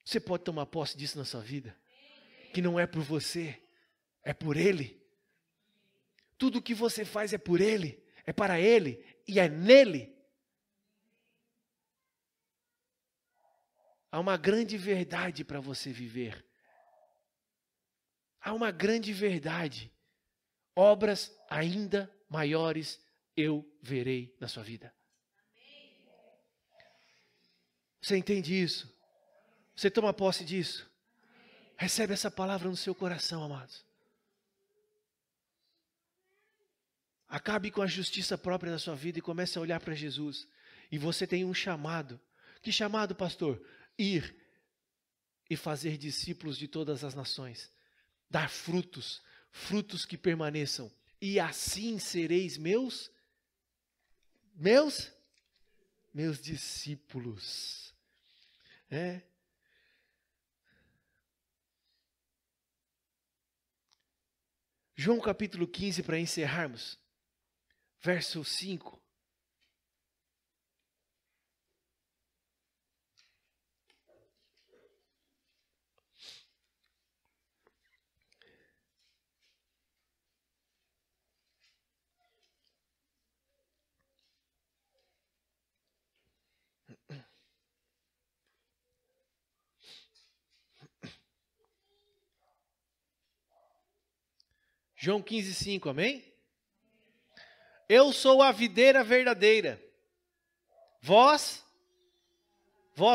Você pode tomar posse disso na sua vida? Que não é por você, é por Ele. Tudo o que você faz é por Ele, é para Ele e é nele. Há uma grande verdade para você viver. Há uma grande verdade. Obras ainda maiores eu verei na sua vida. Você entende isso? Você toma posse disso? Recebe essa palavra no seu coração, amados. Acabe com a justiça própria da sua vida e comece a olhar para Jesus. E você tem um chamado. Que chamado, pastor? Ir e fazer discípulos de todas as nações. Dar frutos, frutos que permaneçam. E assim sereis meus discípulos. João capítulo 15, para encerrarmos. Verso 5. João 15, 5, amém? Eu sou a videira verdadeira. Vós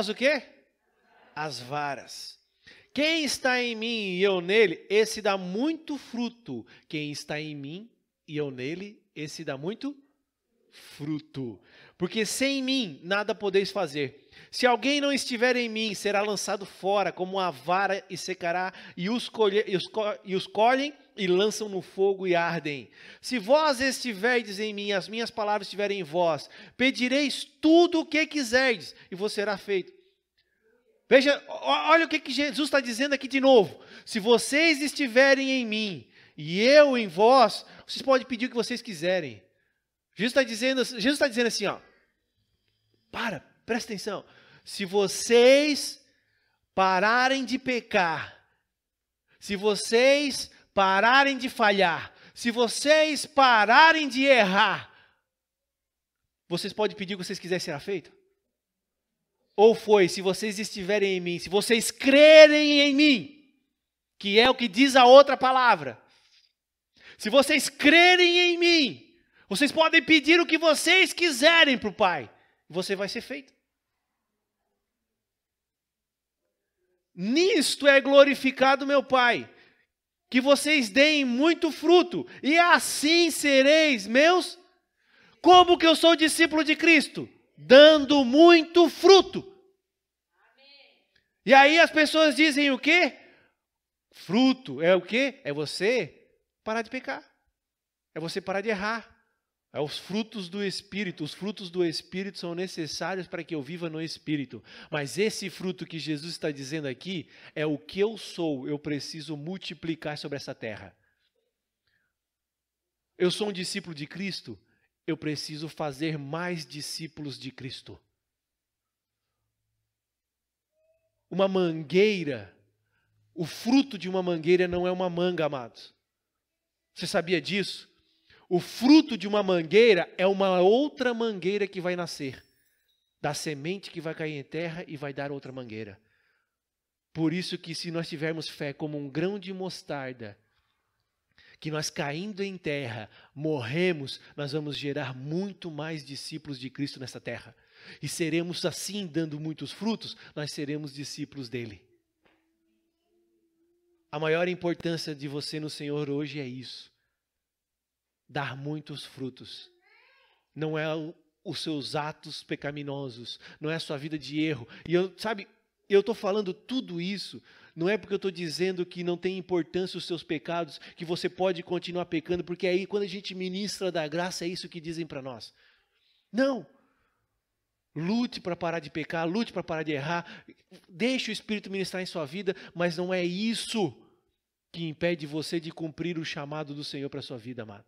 o quê? As varas. Quem está em mim e eu nele, esse dá muito fruto. Quem está em mim e eu nele, esse dá muito fruto. Porque sem mim nada podeis fazer. Se alguém não estiver em mim, será lançado fora como uma vara e secará, e os colhem e lançam no fogo e ardem. Se vós estiverdes em mim, as minhas palavras estiverem em vós, pedireis tudo o que quiserdes, e vos será feito. Veja, olha o que Jesus está dizendo aqui de novo. Se vocês estiverem em mim, e eu em vós, vocês podem pedir o que vocês quiserem. Jesus está dizendo assim, ó. Presta atenção. Se vocês pararem de pecar, se vocês pararem de falhar, se vocês pararem de errar, vocês podem pedir o que vocês quiserem, será feito? Ou se vocês estiverem em mim, se vocês crerem em mim, que é o que diz a outra palavra, se vocês crerem em mim, vocês podem pedir o que vocês quiserem para o Pai, e você vai ser feito. Nisto é glorificado meu Pai, que vocês deem muito fruto, e assim sereis meus. Como que eu sou discípulo de Cristo? Dando muito fruto. Amém. E aí as pessoas dizem o quê? Fruto é o quê? É você parar de pecar. É você parar de errar. É os frutos do Espírito. Os frutos do Espírito são necessários para que eu viva no Espírito. Mas esse fruto que Jesus está dizendo aqui é o que eu sou. Eu preciso multiplicar sobre essa terra. Eu sou um discípulo de Cristo. Eu preciso fazer mais discípulos de Cristo. Uma mangueira, o fruto de uma mangueira não é uma manga, amados. Você sabia disso? O fruto de uma mangueira é uma outra mangueira que vai nascer. Da semente que vai cair em terra e vai dar outra mangueira. Por isso que se nós tivermos fé como um grão de mostarda, que nós caindo em terra, morremos, nós vamos gerar muito mais discípulos de Cristo nessa terra. E seremos assim, dando muitos frutos, nós seremos discípulos dele. A maior importância de você no Senhor hoje é isso. Dar muitos frutos. Não é os seus atos pecaminosos, não é a sua vida de erro. E eu estou falando tudo isso Não é porque eu estou dizendo que não tem importância os seus pecados, que você pode continuar pecando, porque aí quando a gente ministra da graça, é isso que dizem para nós. Não. Lute para parar de pecar, lute para parar de errar, deixe o Espírito ministrar em sua vida, mas não é isso que impede você de cumprir o chamado do Senhor para a sua vida, amado.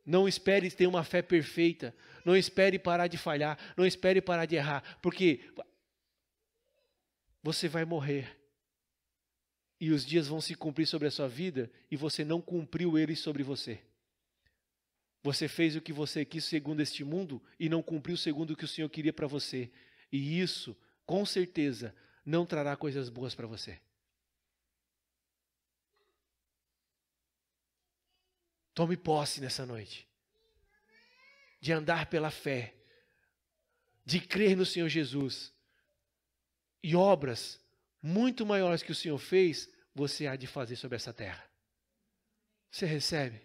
Não espere ter uma fé perfeita, não espere parar de falhar, não espere parar de errar, porque você vai morrer e os dias vão se cumprir sobre a sua vida e você não cumpriu eles sobre você. Você fez o que você quis segundo este mundo e não cumpriu segundo o que o Senhor queria para você. E isso, com certeza, não trará coisas boas para você. Tome posse nessa noite de andar pela fé, de crer no Senhor Jesus. E obras muito maiores que o Senhor fez, você há de fazer sobre essa terra. Você recebe?